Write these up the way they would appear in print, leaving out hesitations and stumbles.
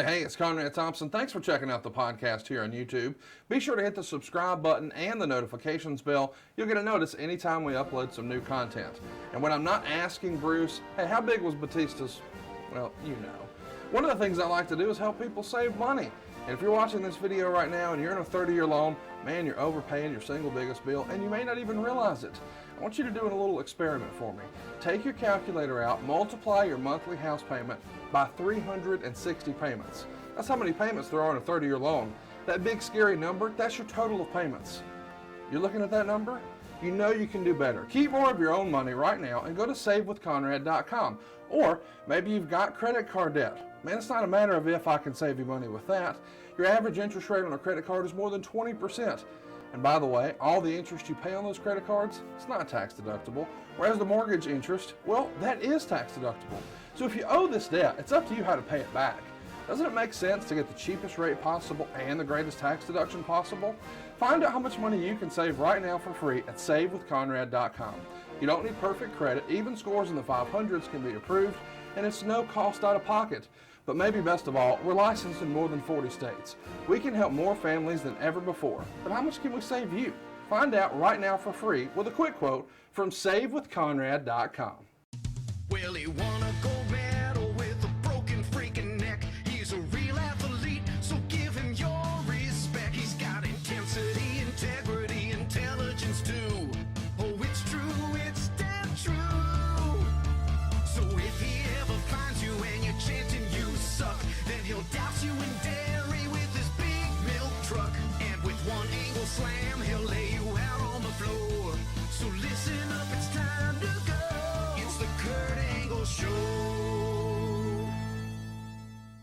Hey, it's Conrad Thompson. Thanks for checking out the podcast here on YouTube. Be sure to hit the subscribe button and the notifications bell. You'll get a notice anytime we upload some new content. And when I'm not asking Bruce, hey, how big was Batista's? Well, you know. One of the things I like to do is help people save money. And if you're watching this video right now and you're in a 30-year loan, man, you're overpaying your single biggest bill and you may not even realize it. I want you to do a little experiment for me. Take your calculator out, multiply your monthly house payment by 360 payments. That's how many payments there are in a 30-year loan. That big scary number, that's your total of payments. You're looking at that number? You know you can do better. Keep more of your own money right now and go to savewithconrad.com. Or maybe you've got credit card debt. Man, it's not a matter of if I can save you money with that. Your average interest rate on a credit card is more than 20%. And by the way, all the interest you pay on those credit cards, it's not tax deductible. Whereas the mortgage interest, well, that is tax deductible. So if you owe this debt, it's up to you how to pay it back. Doesn't it make sense to get the cheapest rate possible and the greatest tax deduction possible? Find out how much money you can save right now for free at savewithconrad.com. You don't need perfect credit. Even scores in the 500s can be approved, and it's no cost out of pocket. But maybe best of all, we're licensed in more than 40 states. We can help more families than ever before. But how much can we save you? Find out right now for free with a quick quote from savewithconrad.com. Well, he won a gold medal with a broken freaking neck. He's a real athlete, so give him your respect. He's got intensity, integrity, intelligence too. Oh, it's true, it's damn true. So if he ever finds you and you're chanting you suck, then he'll douse you in dairy with his big milk truck. And with one angle slam, he'll lay you out on the floor. So listen up, it's time to go. It's the Kurt Angle Show.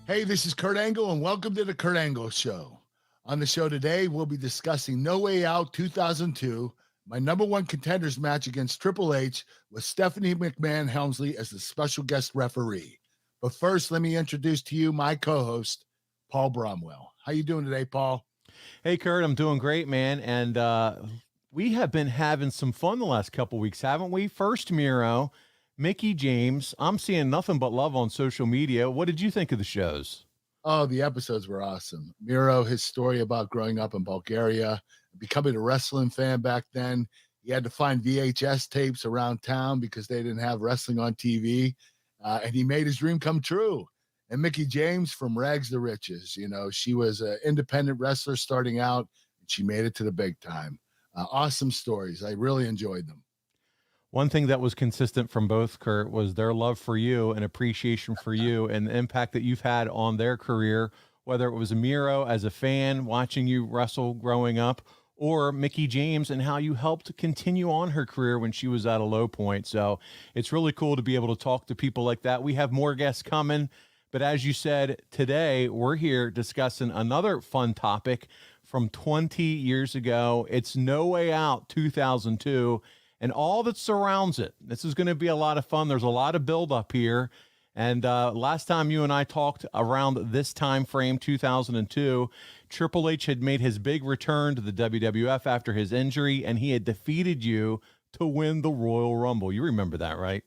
Hey, this is Kurt Angle, and welcome to the Kurt Angle Show. On the show today, we'll be discussing No Way Out 2002, my number one contenders match against Triple H with Stephanie McMahon Helmsley as the special guest referee. But first, let me introduce to you my co-host, Paul Bromwell. How you doing today, Paul? Hey, Kurt, I'm doing great, man. And we have been having some fun the last couple weeks, haven't we? First, Miro, Mickey James. I'm seeing nothing but love on social media. What did you think of the shows? Oh, the episodes were awesome. Miro, his story about growing up in Bulgaria, becoming a wrestling fan back then. He had to find VHS tapes around town because they didn't have wrestling on TV. And he made his dream come true. And Mickey James, from rags to riches. You know, she was an independent wrestler starting out, and she made it to the big time. Awesome stories. I really enjoyed them. One thing that was consistent from both, Kurt, was their love for you and appreciation for you and the impact that you've had on their career, whether it was Miro as a fan watching you wrestle growing up, or Mickey James and how you helped continue on her career when she was at a low point. So it's really cool to be able to talk to people like that. We have more guests coming, but as you said, today we're here discussing another fun topic from 20 years ago. It's No Way Out 2002 and all that surrounds it. This is going to be a lot of fun. There's a lot of buildup here. And last time you and I talked around this time frame, 2002, Triple H had made his big return to the WWF after his injury, and he had defeated you to win the Royal Rumble. You remember that, right?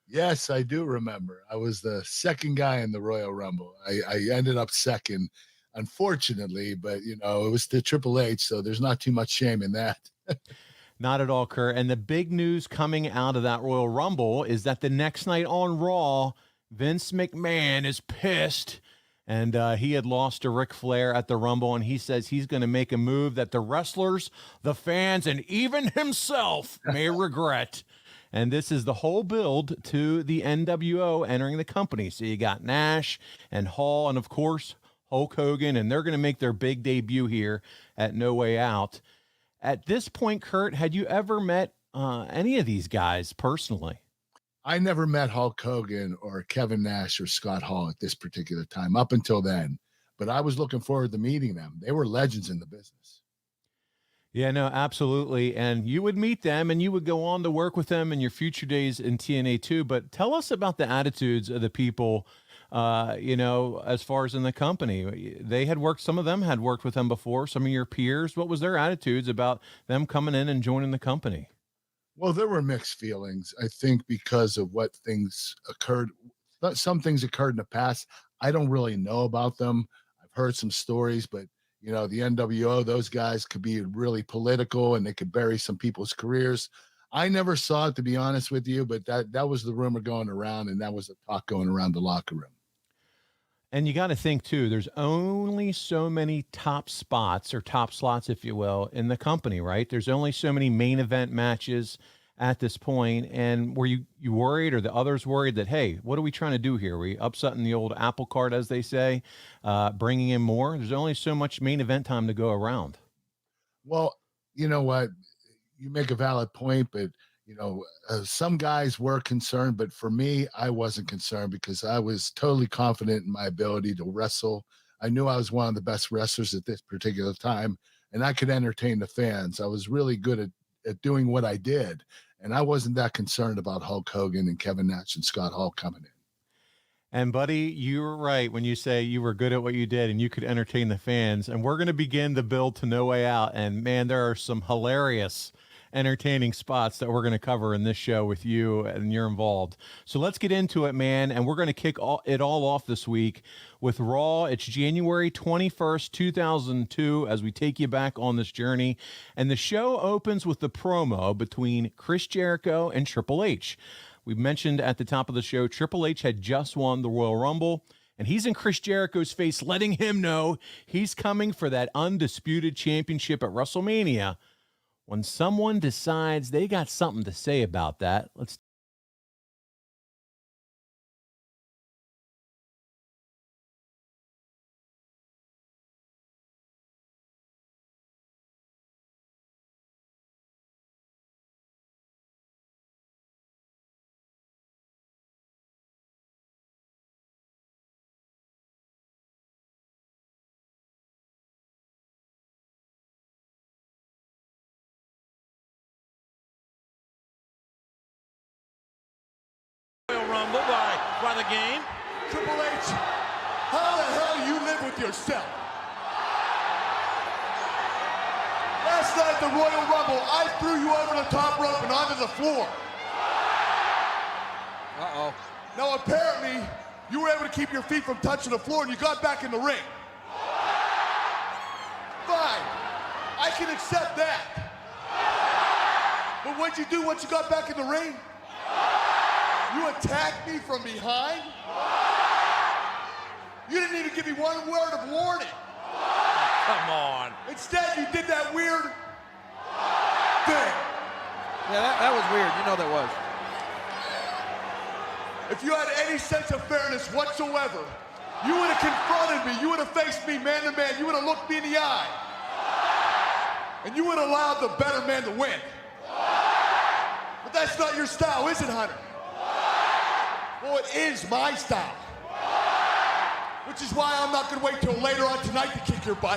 Yes, I do remember. I was the second guy in the Royal Rumble. I ended up second, unfortunately, but, you know, it was the Triple H, so there's not too much shame in that. Not at all, Kurt. And the big news coming out of that Royal Rumble is that the next night on Raw, Vince McMahon is pissed, and he had lost to Ric Flair at the Rumble, and he says he's going to make a move that the wrestlers, the fans, and even himself may regret. And this is the whole build to the NWO entering the company. So you got Nash and Hall and, of course, Hulk Hogan, and they're going to make their big debut here at No Way Out. At this point, Kurt, had you ever met any of these guys personally? I never met Hulk Hogan or Kevin Nash or Scott Hall at this particular time, up until then. But I was looking forward to meeting them. They were legends in the business. Yeah, no, absolutely. And you would meet them and you would go on to work with them in your future days in TNA too. But tell us about the attitudes of the people, you know, as far as in the company. They had worked, some of them had worked with them before, some of your peers. What was their attitudes about them coming in and joining the company? Well, there were mixed feelings, I think, because of what things occurred. Some things occurred in the past. I don't really know about them. I've heard some stories, but you know, the NWO, those guys could be really political and they could bury some people's careers. I never saw it, to be honest with you, but that was the rumor going around, and that was the talk going around the locker room. And you got to think too, there's only so many top spots or top slots, if you will, in the company, right? There's only so many main event matches at this point. And were you worried, or the others worried that, hey, what are we trying to do here? Are we upsetting the old apple cart, as they say, bringing in more? There's only so much main event time to go around. Well, you know what? You make a valid point, but you know, some guys were concerned, but for me, I wasn't concerned because I was totally confident in my ability to wrestle. I knew I was one of the best wrestlers at this particular time, and I could entertain the fans. I was really good at doing what I did, and I wasn't that concerned about Hulk Hogan and Kevin Nash and Scott Hall coming in. And buddy, you were right when you say you were good at what you did and you could entertain the fans. And we're going to begin the build to No Way Out. And man, there are some hilarious entertaining spots that we're going to cover in this show with you, and you're involved. So let's get into it, man. And we're going to kick it all off this week with Raw. It's January 21st, 2002, as we take you back on this journey. And the show opens with the promo between Chris Jericho and Triple H. We mentioned at the top of the show, Triple H had just won the Royal Rumble, and he's in Chris Jericho's face, letting him know he's coming for that Undisputed Championship at WrestleMania. When someone decides they got something to say about that, let's Rumble by the game. Triple H, how the hell do you live with yourself? Last night at the Royal Rumble, I threw you over the top rope and onto the floor. Uh-oh. Now apparently, you were able to keep your feet from touching the floor and you got back in the ring. Fine, I can accept that. But what'd you do once you got back in the ring? You attacked me from behind? You didn't even give me one word of warning. Come on. Instead, you did that weird thing. Yeah, that was weird. You know that was. If you had any sense of fairness whatsoever, you would have confronted me. You would have faced me man to man. You would have looked me in the eye. And you would have allowed the better man to win. But that's not your style, is it, Hunter? Well, it is my style. Which is why I'm not going to wait till later on tonight to kick your butt.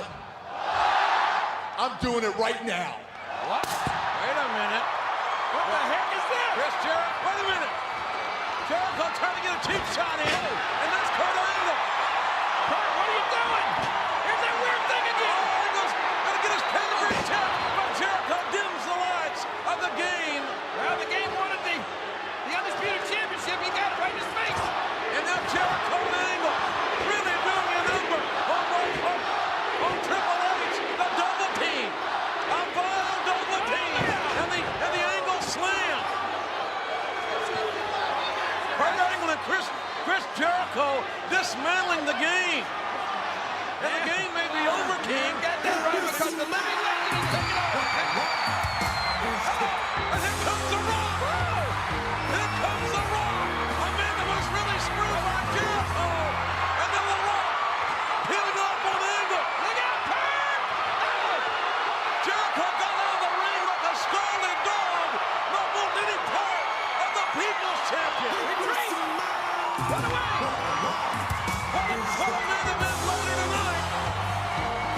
I'm doing it right now. What? Wait a minute. What the heck is this? Chris Jericho, wait a minute. Jericho trying to get a cheap shot in. And that's Kurt Angle. Kurt, what are you doing? Here's that weird thing again. Oh, he goes, gonna get his pedigree check. But Jericho dims the lights of the game. Well, the game wanted the Undisputed Championship. He got it right in his face. And now Jericho and Angle really doing a number on Triple H, the double team. A vile double team. And the Angle slam. Kurt Angle and Chris Jericho dismantling the game. And the game may be over, King. Got that right because the living legend is taking over. And here comes the Rock. Here comes the Rock. A man that was really screwed by Jericho. And then the Rock hitting up on Angle. Look out, Kurt! Oh! Jericho got out of the ring like a scalded dog. Not wanting any part of the People's Champion. Retreat! Run away! What a main event later tonight.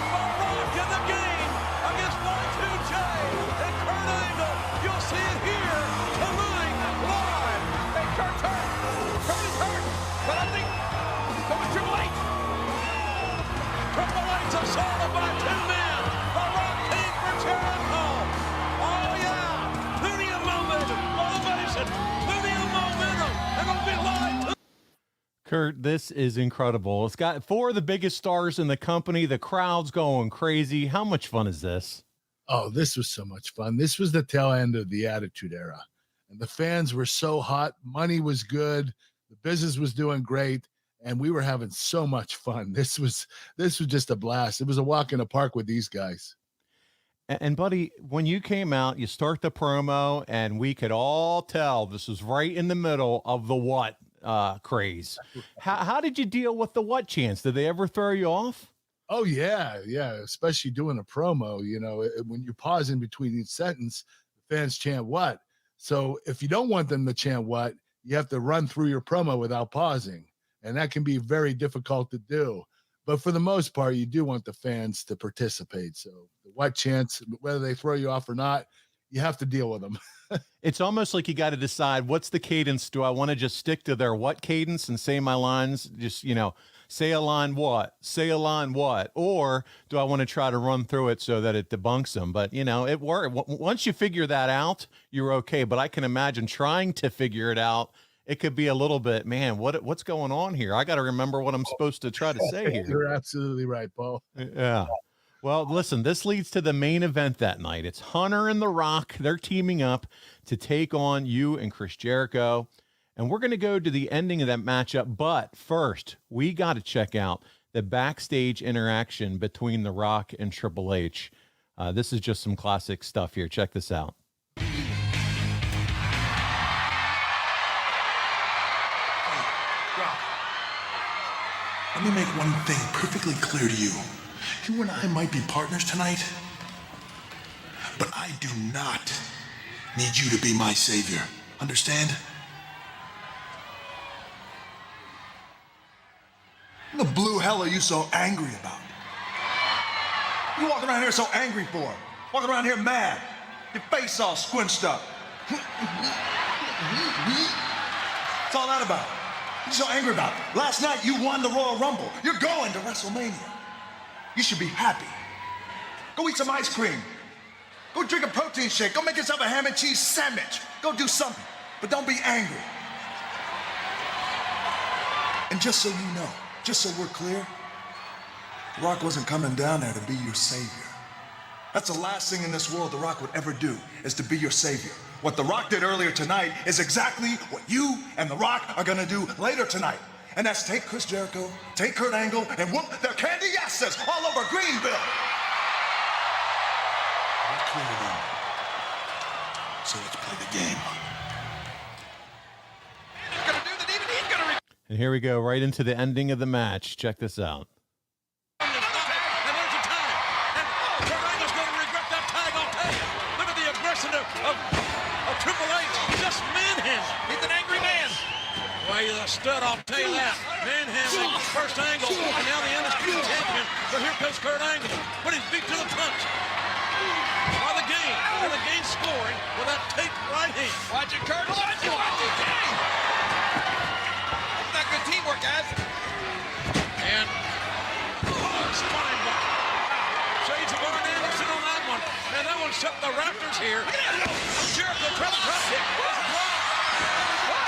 The Rock in the game against Y2J and Kurt Angle. You'll see it here tonight live. Hey, Kurt's hurt. Kurt is hurt. But I think so is Triple H. Triple H assaulted by two men. The Rock came for Jericho. Oh, yeah. Plenty of momentum. Motivation. Plenty of momentum. And it'll be live. Kurt, this is incredible. It's got 4 of the biggest stars in the company. The crowd's going crazy. How much fun is this? Oh, this was so much fun. This was the tail end of the Attitude Era. And the fans were so hot. Money was good. The business was doing great. And we were having so much fun. This was just a blast. It was a walk in the park with these guys. And buddy, when you came out, you start the promo, and we could all tell this was right in the middle of the what craze. How did you deal with the what chants? Did they ever throw you off? Oh, yeah. Especially doing a promo, when you pause in between each sentence, the fans chant what. So if you don't want them to chant what, you have to run through your promo without pausing. And that can be very difficult to do. But for the most part, you do want the fans to participate. So the what chants, whether they throw you off or not, you have to deal with them. It's almost like you got to decide, what's the cadence? Do I want to just stick to their what cadence and say my lines? Just, say a line what? Say a line what? Or do I want to try to run through it so that it debunks them? But, it worked. Once you figure that out, you're okay. But I can imagine trying to figure it out. It could be a little bit, man, what's going on here? I got to remember what I'm supposed to try to say here. You're absolutely right, Paul. Yeah. Well, listen, this leads to the main event that night. It's Hunter and The Rock. They're teaming up to take on you and Chris Jericho. And we're going to go to the ending of that matchup. But first, we got to check out the backstage interaction between The Rock and Triple H. This is just some classic stuff here. Check this out. Let me make one thing perfectly clear to you. You and I might be partners tonight, but I do not need you to be my savior. Understand? What the blue hell are you so angry about? You walking around here so angry for? Walking around here mad. Your face all squinched up. What's all that about? What are you so angry about? Last night you won the Royal Rumble. You're going to WrestleMania. You should be happy. Go eat some ice cream. Go drink a protein shake. Go make yourself a ham and cheese sandwich. Go do something, but don't be angry. And just so you know, just so we're clear, The Rock wasn't coming down there to be your savior. That's the last thing in this world The Rock would ever do, is to be your savior. What The Rock did earlier tonight is exactly what you and The Rock are gonna do later tonight. And that's take Chris Jericho, take Kurt Angle, and whoop their candy asses all over Greenville. We're clear now. So let's play the game. And here we go, right into the ending of the match. Check this out. And there's a tag. And Kurt Angle's going to regret that tag, I'll tell you. Look at the aggression of Triple H. Just manhandling. He's an angry man. Well, he's a stud, I'll tell you that. Manhandling first Angle, and now the Undisputed Champion. But here comes Kurt Angle, putting his feet to the punch. By the game, and the game scoring with that taped right hand. Watch it, Kurt. Watch it, King. That's not good teamwork, guys. And spine block. Shades of Arn Anderson on that one. And that one shut the Raptors here. Jericho trying to drop kick.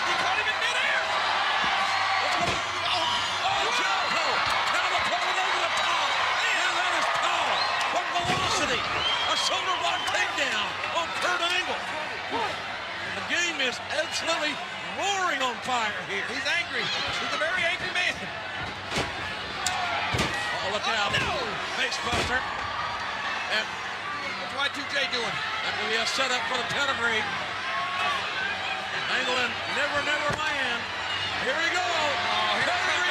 He caught him in midair. Oh, Jericho. Now the pole over the top. And that is power. What velocity. A shoulder block takedown on Kurt Angle. The game is absolutely roaring on fire here. He's angry. He's a very angry man. Oh, look out. No. Face buster. And what's Y2J doing? That will be a setup for the pedigree. Angle in Never Never Land. Here we go. Pedigree.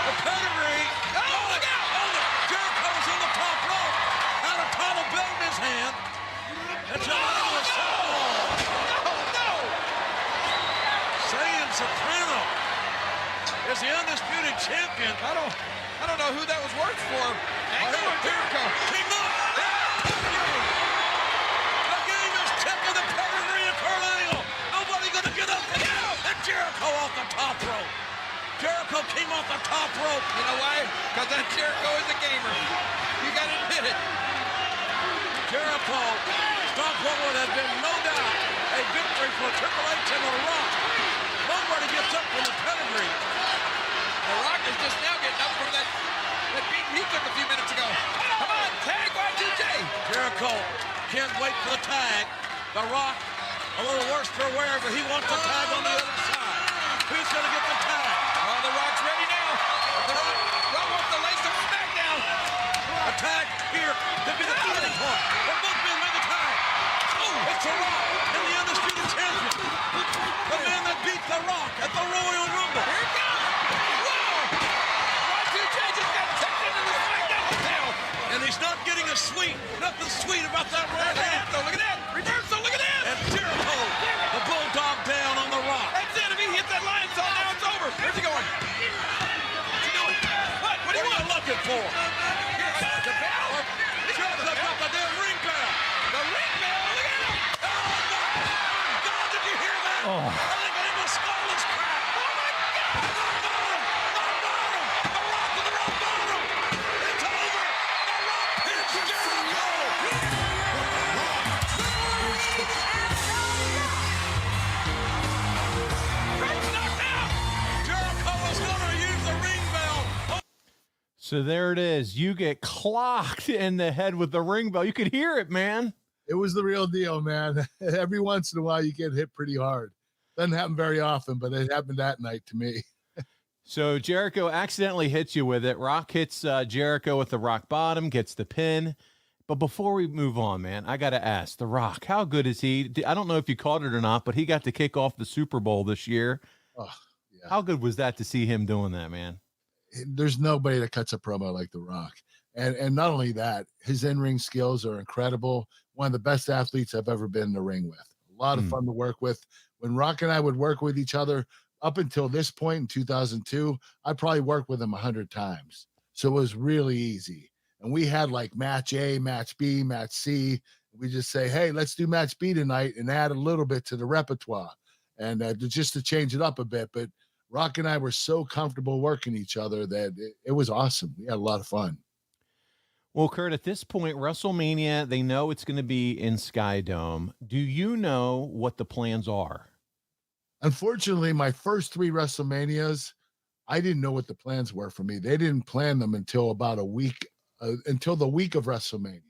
The pedigree. Oh, look out. Oh, Jericho's on the top rope. Out of Apollo belt in his hand. And Jericho is no. Saiyan Soprano is the Undisputed Champion. I don't know who that was worth for. Angle or Jericho? King up. The game is ticking. The pedigree of Kurt Angle. Nobody gonna get up and out. And Jericho off the top rope. Jericho came off the top rope. You know why? Because that Jericho is a gamer. You gotta admit it. Jericho stopped what would have been no doubt a victory for Triple H and The Rock. Nobody gets up from the pedigree. The Rock is just now getting up from that beat he took a few minutes ago. Come on, tag Y2J. Jericho can't wait for the tag. The Rock, a little worse for wear, but he wants the tag on the other side. Who's going to get the tag? Oh, the Rock's ready now. The Rock wants to lace him SmackDown. A tag here could be the turning point. But both men make the tag. Oh, it's The Rock and the Undisputed Champion. The man that beat The Rock at the Royal Rumble. Here it comes. Whoa. Y2J just got tucked into the SmackDown hotel. And he's not getting nothing sweet about that right hand. Look at that. Reversal, look at that. And Jericho, the Bulldog down on The Rock. That's it. If he hits that lion saw, now it's over. Where's he going? What's he doing? What do you want? Looking for? The bell? Jericho got the damn ring bell. The ring bell? Look at him. Oh, my God, did you hear that? Oh. I think I almost skull is cracked. Oh, my God. The Rock to the rock bottom. It's over. The Rock hits Jericho. Rock's knocked out. Jericho is going to use the ring bell. So there it is. You get clocked in the head with the ring bell. You could hear it, man. It was the real deal, man. Every once in a while, you get hit pretty hard. Doesn't happen very often, but it happened that night to me. So Jericho accidentally hits you with it. Rock hits Jericho with the rock bottom, gets the pin. But before we move on, man, I got to ask, The Rock, how good is he? I don't know if you caught it or not, but he got to kick off the Super Bowl this year. Oh, yeah. How good was that to see him doing that, man? There's nobody that cuts a promo like The Rock. And not only that, his in-ring skills are incredible. One of the best athletes I've ever been in the ring with. A lot of fun to work with. When Rock and I would work with each other up until this point in 2002, I probably worked with him 100 times. So it was really easy. And we had like match A, match B, match C. We just say, hey, let's do match B tonight and add a little bit to the repertoire. And just to change it up a bit. But Rock and I were so comfortable working each other that it was awesome. We had a lot of fun. Well, Kurt, at this point, WrestleMania, they know it's going to be in Skydome. Do you know what the plans are? Unfortunately, my first 3 WrestleManias, I didn't know what the plans were for me. They didn't plan them until about a week, until the week of WrestleMania.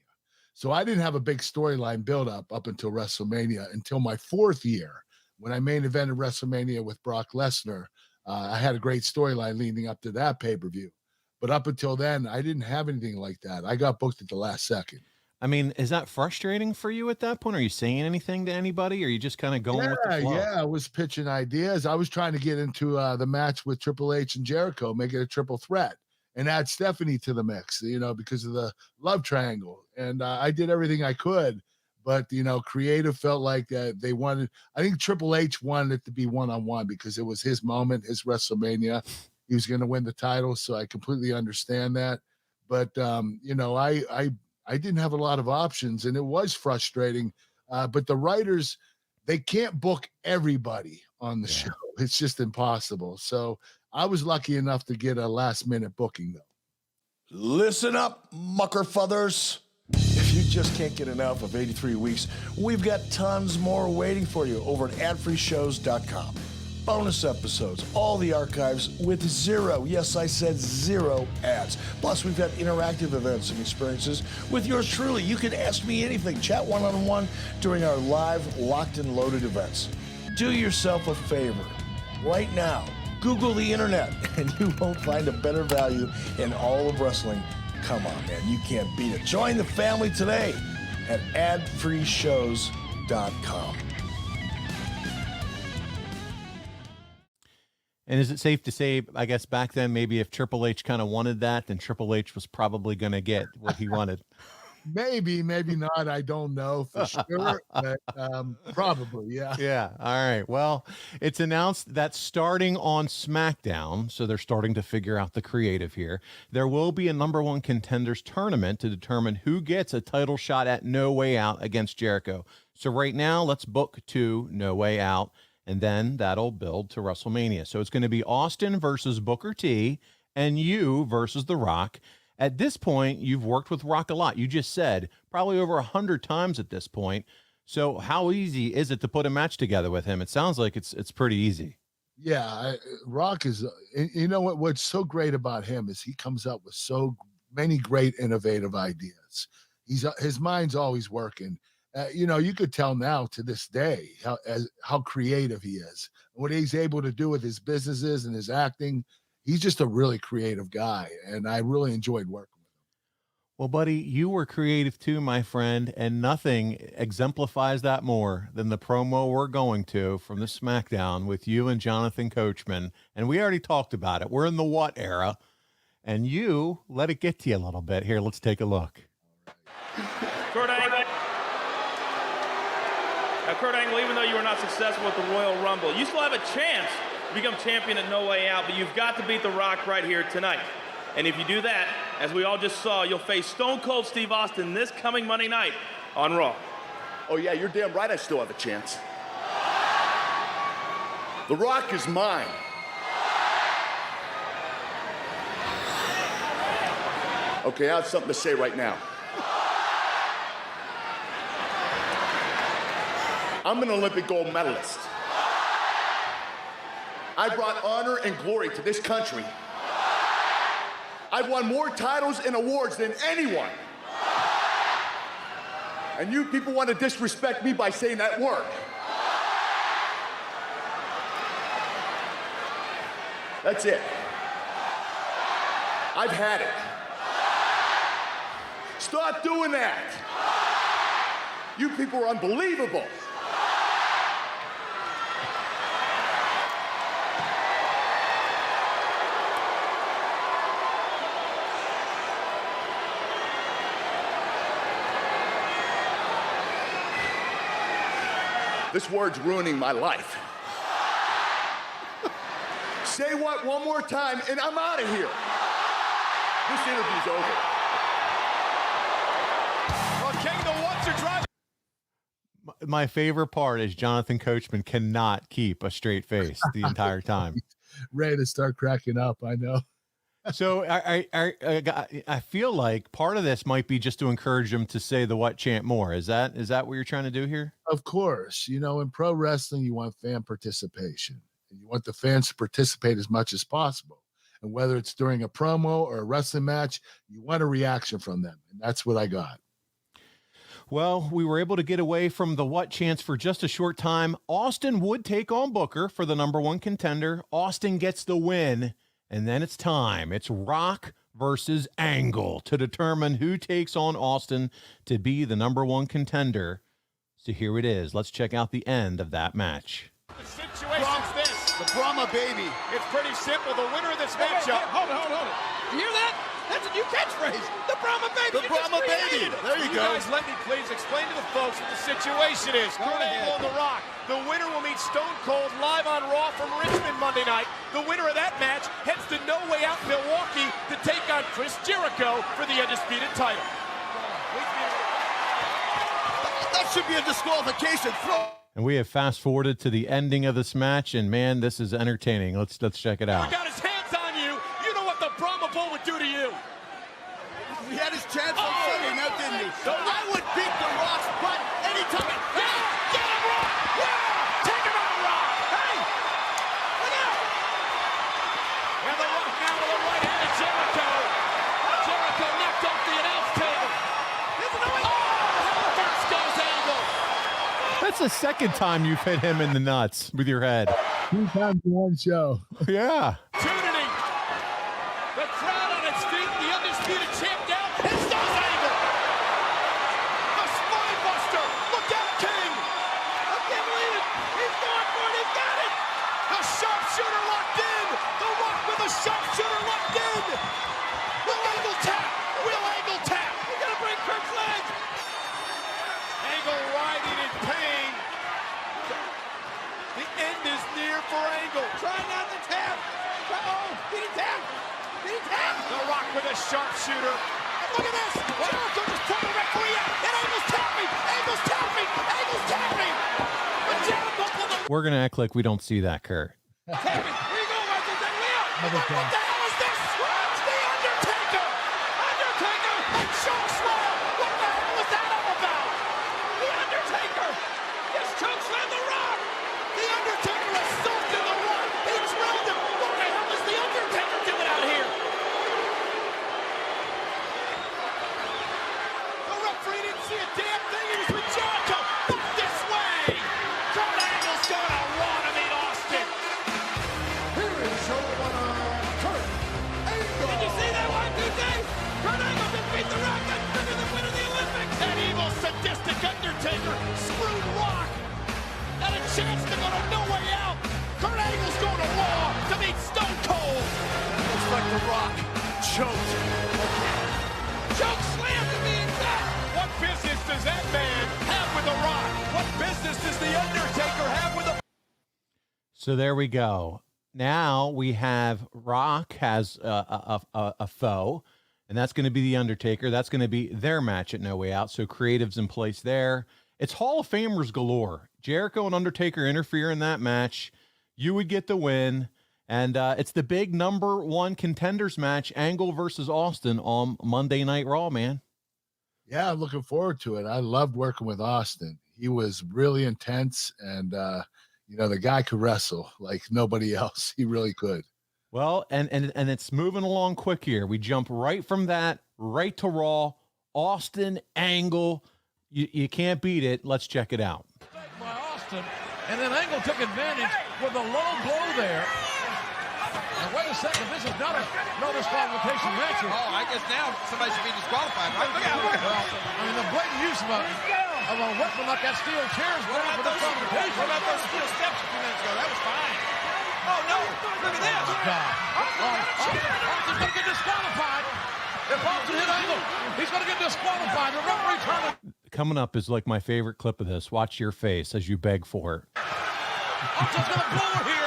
So I didn't have a big storyline build up until WrestleMania, until my 4th year when I main evented WrestleMania with Brock Lesnar. I had a great storyline leading up to that pay-per-view. But up until then, I didn't have anything like that. I got booked at the last second. I mean, is that frustrating for you at that point? Are you saying anything to anybody? Or are you just kind of going with the flow? Yeah, I was pitching ideas. I was trying to get into the match with Triple H and Jericho, make it a triple threat, and add Stephanie to the mix, because of the love triangle. And I did everything I could. But, creative felt like they wanted, I think Triple H wanted it to be one-on-one because it was his moment, his WrestleMania. He was going to win the title, so I completely understand that. But, I didn't have a lot of options, and it was frustrating. But the writers, they can't book everybody on the show. It's just impossible. So I was lucky enough to get a last-minute booking, though. Listen up, mucker futhers. If you just can't get enough of 83 weeks, we've got tons more waiting for you over at adfreeshows.com. Bonus episodes, all the archives with 0, yes, I said 0 ads. Plus, we've got interactive events and experiences with yours truly. You can ask me anything, chat one-on-one during our live locked and loaded events. Do yourself a favor. Right now, Google the internet, and you won't find a better value in all of wrestling. Come on, man, you can't beat it. Join the family today at adfreeshows.com. And is it safe to say, I guess back then, maybe if Triple H kind of wanted that, then Triple H was probably going to get what he wanted? Maybe not. I don't know for sure, but probably, yeah. Yeah. All right. Well, it's announced that starting on SmackDown, so they're starting to figure out the creative here, there will be a #1 contenders tournament to determine who gets a title shot at No Way Out against Jericho. So right now, let's book to No Way Out, and then that'll build to WrestleMania. So it's going to be Austin versus Booker T and you versus The Rock. At this point, you've worked with Rock a lot. You just said probably over 100 times at this point. So how easy is it to put a match together with him? It sounds like it's pretty easy. Yeah, Rock is, you know what's so great about him is he comes up with so many great innovative ideas. His mind's always working. You know, you could tell now to this day how creative he is. What he's able to do with his businesses and his acting, he's just a really creative guy, and I really enjoyed working with him. Well, buddy, you were creative too, my friend, and nothing exemplifies that more than the promo we're going to from the SmackDown with you and Jonathan Coachman. And we already talked about it. We're in the what era, and you let it get to you a little bit. Here, let's take a look. Kurt Angle. Now, Kurt Angle, even though you were not successful with the Royal Rumble, you still have a chance to become champion at No Way Out, but you've got to beat The Rock right here tonight. And if you do that, as we all just saw, you'll face Stone Cold Steve Austin this coming Monday night on Raw. Oh, yeah, you're damn right I still have a chance. The Rock is mine. Okay, I have something to say right now. I'm an Olympic gold medalist. I brought honor and glory to this country. I've won more titles and awards than anyone. And you people want to disrespect me by saying that word. That's it. I've had it. Stop doing that. You people are unbelievable. This word's ruining my life. Say what one more time and I'm out of here. This interview's over. Well, King, the ones are driving. My favorite part is Jonathan Coachman cannot keep a straight face the entire time. Ready to start cracking up, I know. So I feel like part of this might be just to encourage him to say the what chant more. Is that what you're trying to do here? Of course. You know, in pro wrestling, you want fan participation. And you want the fans to participate as much as possible. And whether it's during a promo or a wrestling match, you want a reaction from them. And that's what I got. Well, we were able to get away from the what chance for just a short time. Austin would take on Booker for the #1 contender. Austin gets the win. And then it's time. It's Rock versus Angle to determine who takes on Austin to be the #1 contender. So here it is. Let's check out the end of that match. The situation's this. The Brahma baby. It's pretty simple. The winner of this matchup. Hold it. You hear that? That's a new catchphrase. The Brahma baby. The Brahma baby. There you go. Guys, let me please explain to the folks what the situation is. Kurt Angle and The Rock. The winner will meet Stone Cold live on Raw from Richmond Monday night. The winner of that match heads to No Way Out Milwaukee to take on Chris Jericho for the Undisputed title. That should be a disqualification. And we have fast forwarded to the ending of this match, and man, this is entertaining. Let's check it out. He got his hands on you. You know what the Brahma Bull would do to you. He had his chance on Sunday, now didn't he? I would beat The Rock's butt anytime. Get him, Rock! Yeah! Take him out, Rock! Hey! Look out! And The Rock now with a right hand to Jericho. Jericho knocked off the announce table. First goes Angle. That's the second time you've hit him in the nuts with your head. 2 times in one show. Yeah. Opportunity. The crowd on its feet. The Undisputed champ down. It's those Angle. The spine buster. Look out, King. I can't believe it. He's going for it. He's got it. The sharpshooter locked in. The Rock with a sharpshooter locked in. Will Angle tap. Will Angle tap. We're going to break Kurt's leg. Angle writhing in pain. The end is near for Angle. Try not to tap. Did he tap? Did he tap? The Rock with a sharpshooter. Look at this. Jericho just pulled the referee out. And Angle's tapping. Angle's tapping. Angle's tapping. But Jericho pulled the We're going to act like we don't see that, Kurt. tapping. Where you going, Michael? Is that Leo? What the hell is this? It's the Undertaker. Undertaker and choke slam. What the hell was that all about? The Undertaker just choke slammed The Rock. The Undertaker assaulted The Rock. The choked. Choke slam to the exact. What business does that man have with The Rock? What business does The Undertaker have with the... So there we go. Now we have Rock has a foe, and that's going to be The Undertaker. That's going to be their match at No Way Out. So creatives in place there. It's Hall of Famers galore. Jericho and Undertaker interfere in that match. You would get the win. And it's the big #1 contenders match, Angle versus Austin on Monday Night Raw, man. Yeah, I'm looking forward to it. I loved working with Austin. He was really intense, and the guy could wrestle like nobody else. He really could. Well, and it's moving along quick here. We jump right from that right to Raw. Austin, Angle, you can't beat it. Let's check it out. By Austin, and then Angle took advantage with a low blow there. Now, wait a second, this is not a no disqualification match here. Oh, I guess now somebody should be disqualified, right? Look out, look out. Well, I mean, the blatant use of a weapon like that steel chair is What going about for those disqualification. What about those steel steps a few minutes ago? That was fine. Oh, no. Look at this. God. Austin's going to get disqualified. If Austin hit Angle, he's going to get disqualified. The referee turned it. Coming up is like my favorite clip of this. Watch your face as you beg for it. Austin's going to blow it here.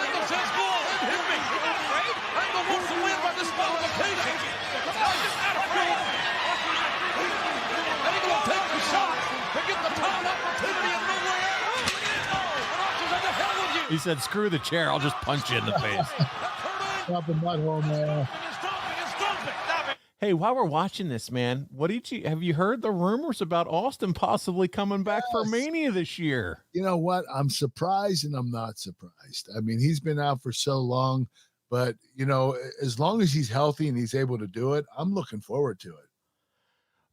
Angle says, go ahead, hit me. Angle wants to win by disqualification. Angle will take the shot to get the top opportunity and no way out. And Austin's like, the hell with you. He said, screw the chair. I'll just punch you in the face. Stop the butthole, man. Hey, while we're watching this, man, have you heard the rumors about Austin possibly coming back for Mania this year? You know what? I'm surprised and I'm not surprised. I mean, he's been out for so long, but as long as he's healthy and he's able to do it, I'm looking forward to it.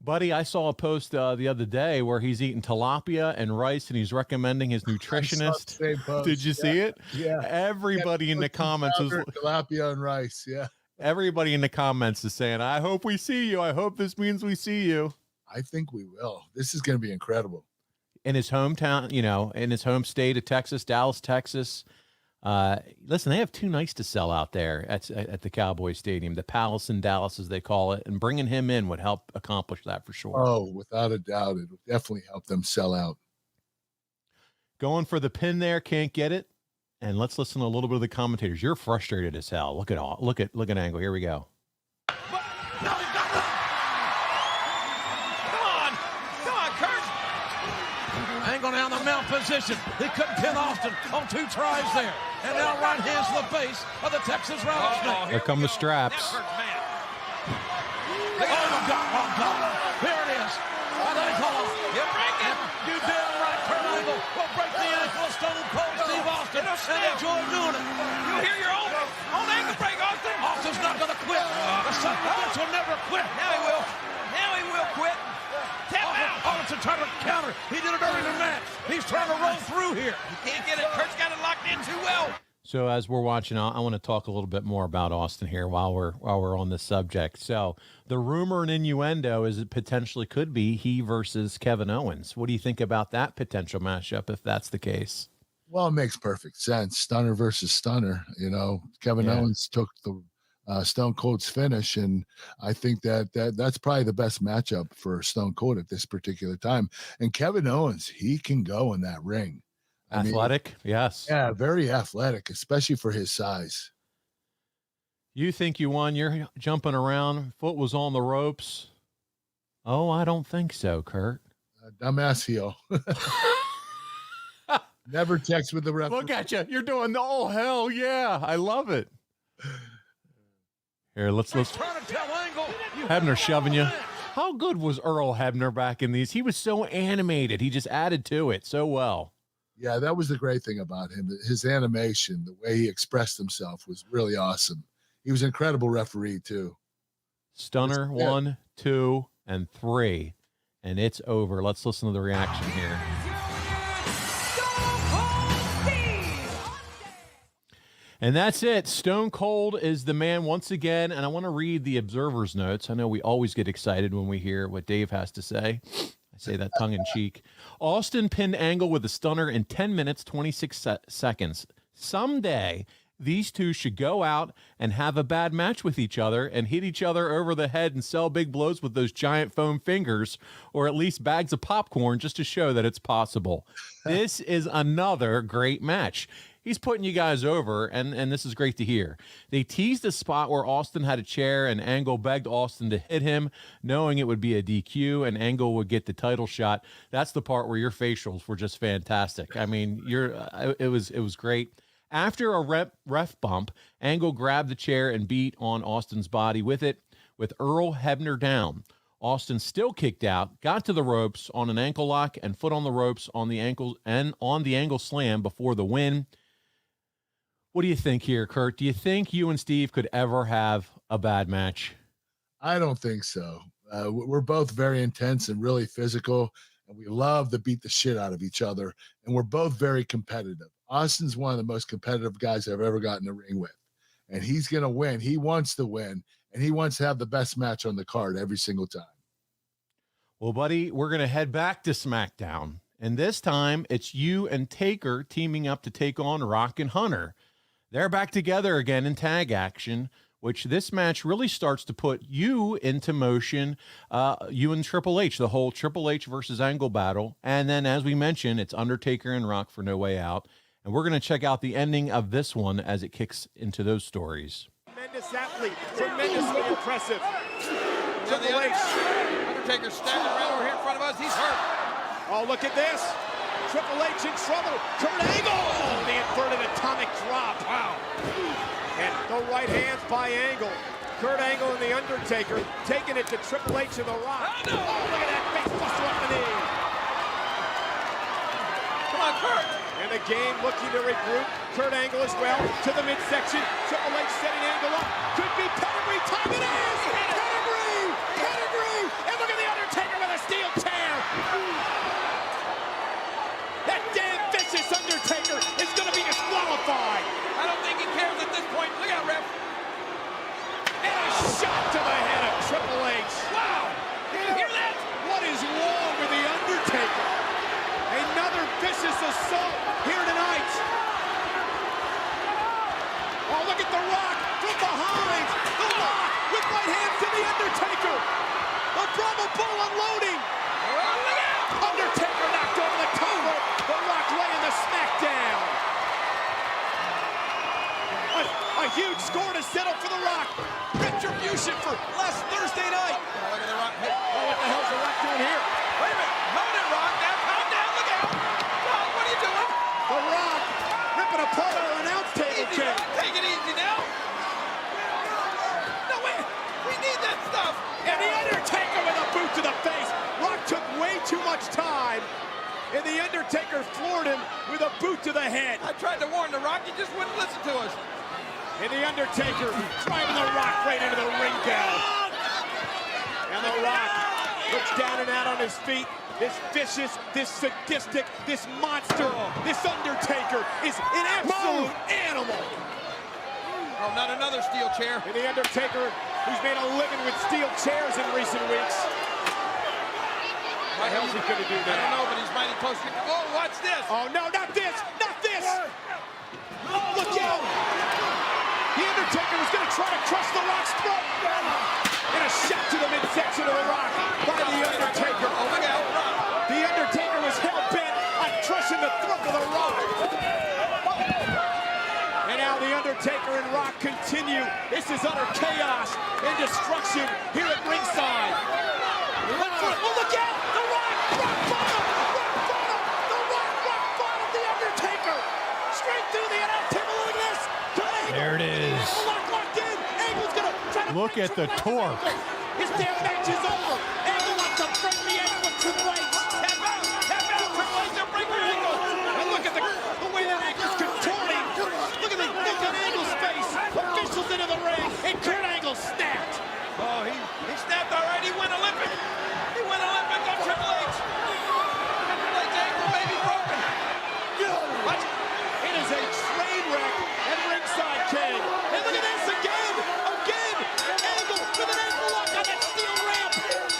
Buddy, I saw a post the other day where he's eating tilapia and rice, and he's recommending his nutritionist. Did you see it? Yeah. Everybody in the comments was tilapia and rice. Yeah. Everybody in the comments is saying, I hope we see you. I hope this means we see you. I think we will. This is going to be incredible. In his hometown, in his home state of Texas, Dallas, Texas. Listen, they have two nights to sell out there at the Cowboy Stadium, the Palace in Dallas, as they call it, and bringing him in would help accomplish that for sure. Oh, without a doubt. It would definitely help them sell out. Going for the pin there, can't get it. And let's listen to a little bit of the commentators. You're frustrated as hell. Look at Angle. Here we go. Come on, Kurt. Angle down the mount position. He couldn't pin Austin on 2 tries there. And now right hands to the face of the Texas Rattlesnake. Here come the straps. Oh, God. Here it is. You break it. You damn right, Kurt Angle will break the ankle of Stone Cold Steve Austin and enjoy doing it. You hear your own ankle break, Austin. Austin's not going to quit. The son of a bitch will never quit. Now he will. Now he will quit. Tap out. Austin trying to counter. He did it early in the match. He's trying to roll through here. He can't get it. Kurt's got it locked in too well. So as we're watching, I want to talk a little bit more about Austin here while we're on this subject. So the rumor and innuendo is it potentially could be he versus Kevin Owens. What do you think about that potential matchup if that's the case? Well, it makes perfect sense. Stunner versus Stunner. Kevin Owens took the Stone Cold's finish, and I think that's probably the best matchup for Stone Cold at this particular time. And Kevin Owens, he can go in that ring. Athletic, yes. Yeah, very athletic, especially for his size. You think you won? You're jumping around. Foot was on the ropes. Oh, I don't think so, Kurt. Dumbass heel. Never text with the referee. Look at you. You're doing, oh, hell yeah. I love it. Here, let's Hebner shoving you. How good was Earl Hebner back in these? He was so animated. He just added to it so well. Yeah, that was the great thing about him. His animation, the way he expressed himself was really awesome. He was an incredible referee, too. Stunner, 1, 2, and 3. And it's over. Let's listen to the reaction here. And that's it. Stone Cold is the man once again. And I want to read the observer's notes. I know we always get excited when we hear what Dave has to say. I say that tongue in cheek. Austin pinned Angle with a stunner in 10 minutes, 26 seconds. Someday, these two should go out and have a bad match with each other and hit each other over the head and sell big blows with those giant foam fingers, or at least bags of popcorn, just to show that it's possible. This is another great match. He's putting you guys over, and this is great to hear. They teased a spot where Austin had a chair, and Angle begged Austin to hit him, knowing it would be a DQ, and Angle would get the title shot. That's the part where your facials were just fantastic. I mean, it was great. After a ref bump, Angle grabbed the chair and beat on Austin's body with it, with Earl Hebner down. Austin still kicked out, got to the ropes on an ankle lock and foot on the ropes on the ankle and on the angle slam before the win. What do you think here, Kurt? Do you think you and Steve could ever have a bad match? I don't think so. We're both very intense and really physical, and we love to beat the shit out of each other, and we're both very competitive. Austin's one of the most competitive guys I've ever gotten in the ring with, and he's going to win. He wants to win, and he wants to have the best match on the card every single time. Well, buddy, we're going to head back to SmackDown, and this time it's you and Taker teaming up to take on Rock and Hunter. They're back together again in tag action, which this match really starts to put you into motion, you and Triple H, the whole Triple H versus Angle battle. And then, as we mentioned, it's Undertaker and Rock for No Way Out. And we're going to check out the ending of this one as it kicks into those stories. Tremendous athlete, tremendously impressive. Triple H. Undertaker standing right over here in front of us. He's hurt. Oh, look at this. Triple H in trouble. Kurt Angle, the inverted atomic drop. Wow. And the right hands by Angle. Kurt Angle and the Undertaker taking it to Triple H and the Rock. Oh, no. Oh, look at that face buster up the knee. Come on, Kurt. And the game looking to regroup. Kurt Angle as well to the midsection. Triple H setting Angle up. Could be pedigree time. It is. Pedigree. Pedigree. And look at the Undertaker with a steel chair. That damn vicious Undertaker is going to be disqualified. I don't think he cares at this point. Look out, ref. And a shot to the head of Triple H. Wow. Did you hear that? What is wrong with the Undertaker? Another vicious assault here tonight. Oh, look at The Rock from behind. The Rock with right hands to the Undertaker. The Brahma Bull unloading. Look out. Undertaker knocked over the top rope. The Rock laying the smackdown. A huge score to settle for The Rock. Retribution for last Thursday night. Oh, look at The Rock. Hey. Oh, what the hell's The Rock doing here? Wait a minute. Hold it, Rock. Now, calm down. Look out. Rock, what are you doing? The Rock ripping apart our announce table, Easy, King. Rock. Take it easy now. No, wait. We need that stuff. And the Undertaker with a boot to the face. Rock took way too much time. And the Undertaker floored him with a boot to the head. I tried to warn The Rock. He just wouldn't listen to us. And the Undertaker driving The Rock right into the ring bell. And The Rock looks down and out on his feet. This vicious, this sadistic, this monster, this Undertaker is an absolute animal. Oh, not another steel chair. And the Undertaker, who's made a living with steel chairs in recent weeks. How the hell's he gonna do that? I don't know, but he's mighty close. Oh, watch this. Oh, no, not this, not this. Oh, look out. The Undertaker was gonna try to crush The Rock's throat. And a shot to the midsection of The Rock by the Undertaker. Oh, look out. The Undertaker was hell-bent on crushing the throat of The Rock. And now the Undertaker and Rock continue. This is utter chaos and destruction here at ringside. Oh, look out! The Rock! Rock bottom! Rock bottom! The Rock bottom! The Undertaker! Straight through the announce table. Look at this! There it is. Lock locked in. Angle's gonna try to Look at the torque. His damn match is over. Angle wants to break the ankle with Triple H. Tap out, Triple H, they'll break your ankle. And look at the way that ankle's contorting. Look at the look on Angle's face. Officials into the ring, and Kurt Angle snapped. Oh, he snapped all right. He went Olympic. He went Olympic on Triple H. Triple H's ankle may be broken. What? It is a train wreck at ringside, King. And look at this again. Angle with an ankle lock on that steel ramp.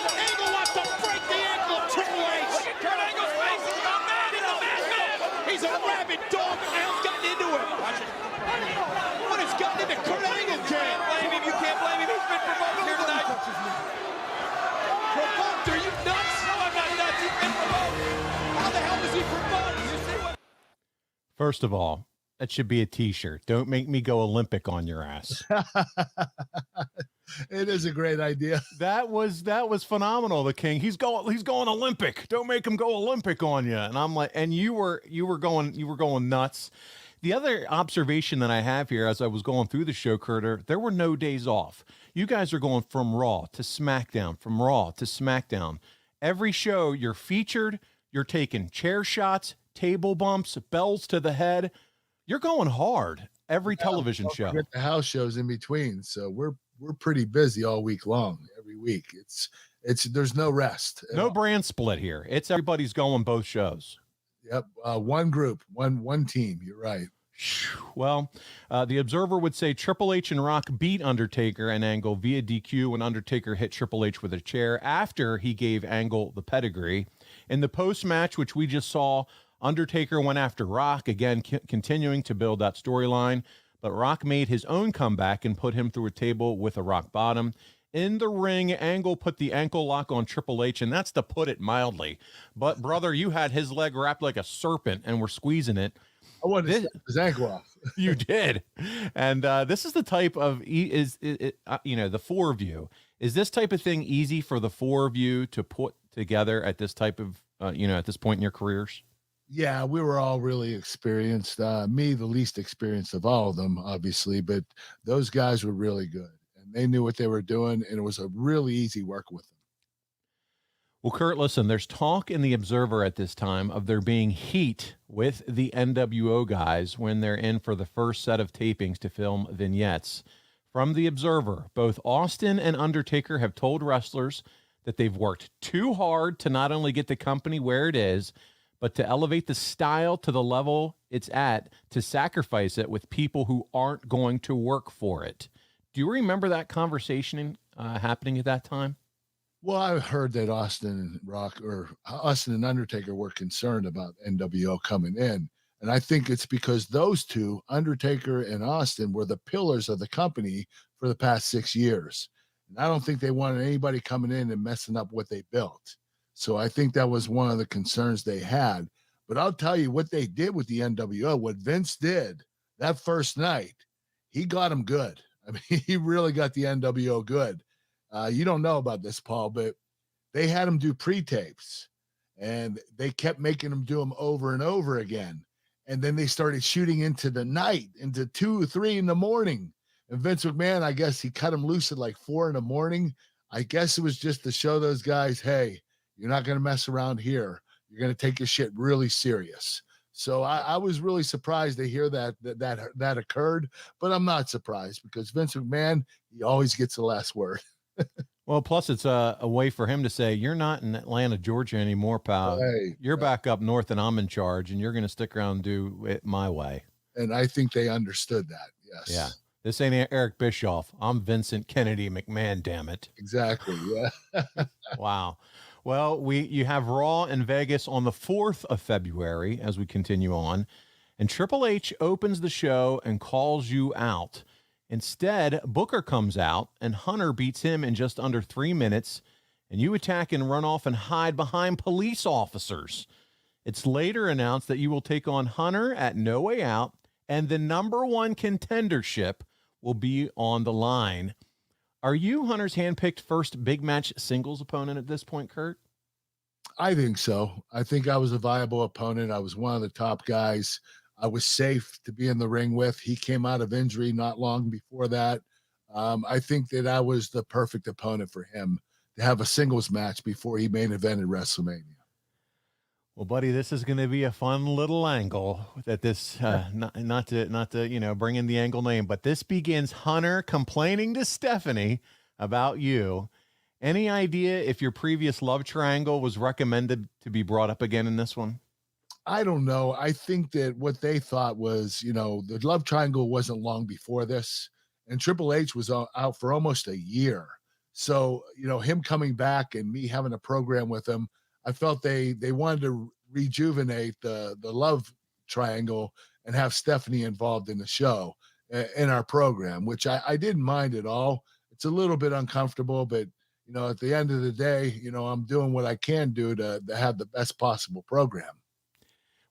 Angle wants to break the ankle of Triple H. Look at Kurt Angle's face. He's gone mad. He's a madman. He's a rabid dog, and Angle's gotten into him. Watch it. First of all, that should be a t-shirt. Don't make me go Olympic on your ass. It is a great idea. That was phenomenal. The King, he's going Olympic. Don't make him go Olympic on you. And I'm like, and you were going nuts. The other observation that I have here as I was going through the show, Curter, there were no days off. You guys are going from Raw to SmackDown, from Raw to SmackDown. Every show you're featured, you're taking chair shots, table bumps, bells to the head. You're going hard every television show. Get the house shows in between. So we're pretty busy all week long, every week. It's there's no rest. No brand split here. It's everybody's going both shows. Yep. One group, one team. You're right. Well, the Observer would say Triple H and Rock beat Undertaker and Angle via DQ when Undertaker hit Triple H with a chair after he gave Angle the pedigree. In the post-match, which we just saw, Undertaker went after Rock, again continuing to build that storyline, but Rock made his own comeback and put him through a table with a rock bottom. In the ring, Angle put the ankle lock on Triple H, and that's to put it mildly. But, brother, you had his leg wrapped like a serpent and were squeezing it. I wanted to step his ankle off. You did. And this is the type of, the four of you. Is this type of thing easy for the four of you to put together at this type of, at this point in your careers? Yeah, we were all really experienced. Me, the least experienced of all of them, obviously, but those guys were really good. And they knew what they were doing, and it was a really easy work with them. Well, Kurt, listen, there's talk in the Observer at this time of there being heat with the NWO guys when they're in for the first set of tapings to film vignettes. From the Observer, both Austin and Undertaker have told wrestlers that they've worked too hard to not only get the company where it is, but to elevate the style to the level it's at, to sacrifice it with people who aren't going to work for it. Do you remember that conversation happening at that time? Well, I heard that Austin and Undertaker were concerned about NWO coming in. And I think it's because those two, Undertaker and Austin, were the pillars of the company for the past 6 years. And I don't think they wanted anybody coming in and messing up what they built. So I think that was one of the concerns they had. But I'll tell you what they did with the NWO, what Vince did that first night, he got them good. I mean, he really got the NWO good. You don't know about this, Paul, but they had him do pre-tapes, and they kept making him do them over and over again. And then they started shooting into the night, into 2 or 3 in the morning. And Vince McMahon, I guess he cut him loose at like 4 in the morning. I guess it was just to show those guys, hey, you're not going to mess around here. You're going to take your shit really serious. So I was really surprised to hear that occurred, but I'm not surprised because Vince McMahon, he always gets the last word. Well, plus it's a way for him to say, you're not in Atlanta, Georgia anymore, pal. Hey, you're back up north and I'm in charge, and you're going to stick around and do it my way. And I think they understood that. Yes. Yeah. This ain't Eric Bischoff. I'm Vincent Kennedy McMahon, damn it. Exactly. Yeah. Wow. Well, you have Raw in Vegas on the 4th of February as we continue on, and Triple H opens the show and calls you out. Instead, Booker comes out, and Hunter beats him in just under 3 minutes, and you attack and run off and hide behind police officers. It's later announced that you will take on Hunter at No Way Out, and the #1 contendership will be on the line. Are you Hunter's handpicked first big match singles opponent at this point, Kurt? I think so. I think I was a viable opponent. I was one of the top guys. I was safe to be in the ring with. He came out of injury not long before that. I think that I was the perfect opponent for him to have a singles match before he main evented WrestleMania. Well, buddy, this is going to be a fun little angle that this, not to bring in the Angle name, but this begins Hunter complaining to Stephanie about you. Any idea if your previous love triangle was recommended to be brought up again in this one? I don't know. I think that what they thought was, the love triangle wasn't long before this, and Triple H was out for almost a year. So, him coming back and me having a program with him, I felt they wanted to rejuvenate the love triangle and have Stephanie involved in the show, in our program, which I didn't mind at all. It's a little bit uncomfortable, but, at the end of the day, I'm doing what I can do to have the best possible program.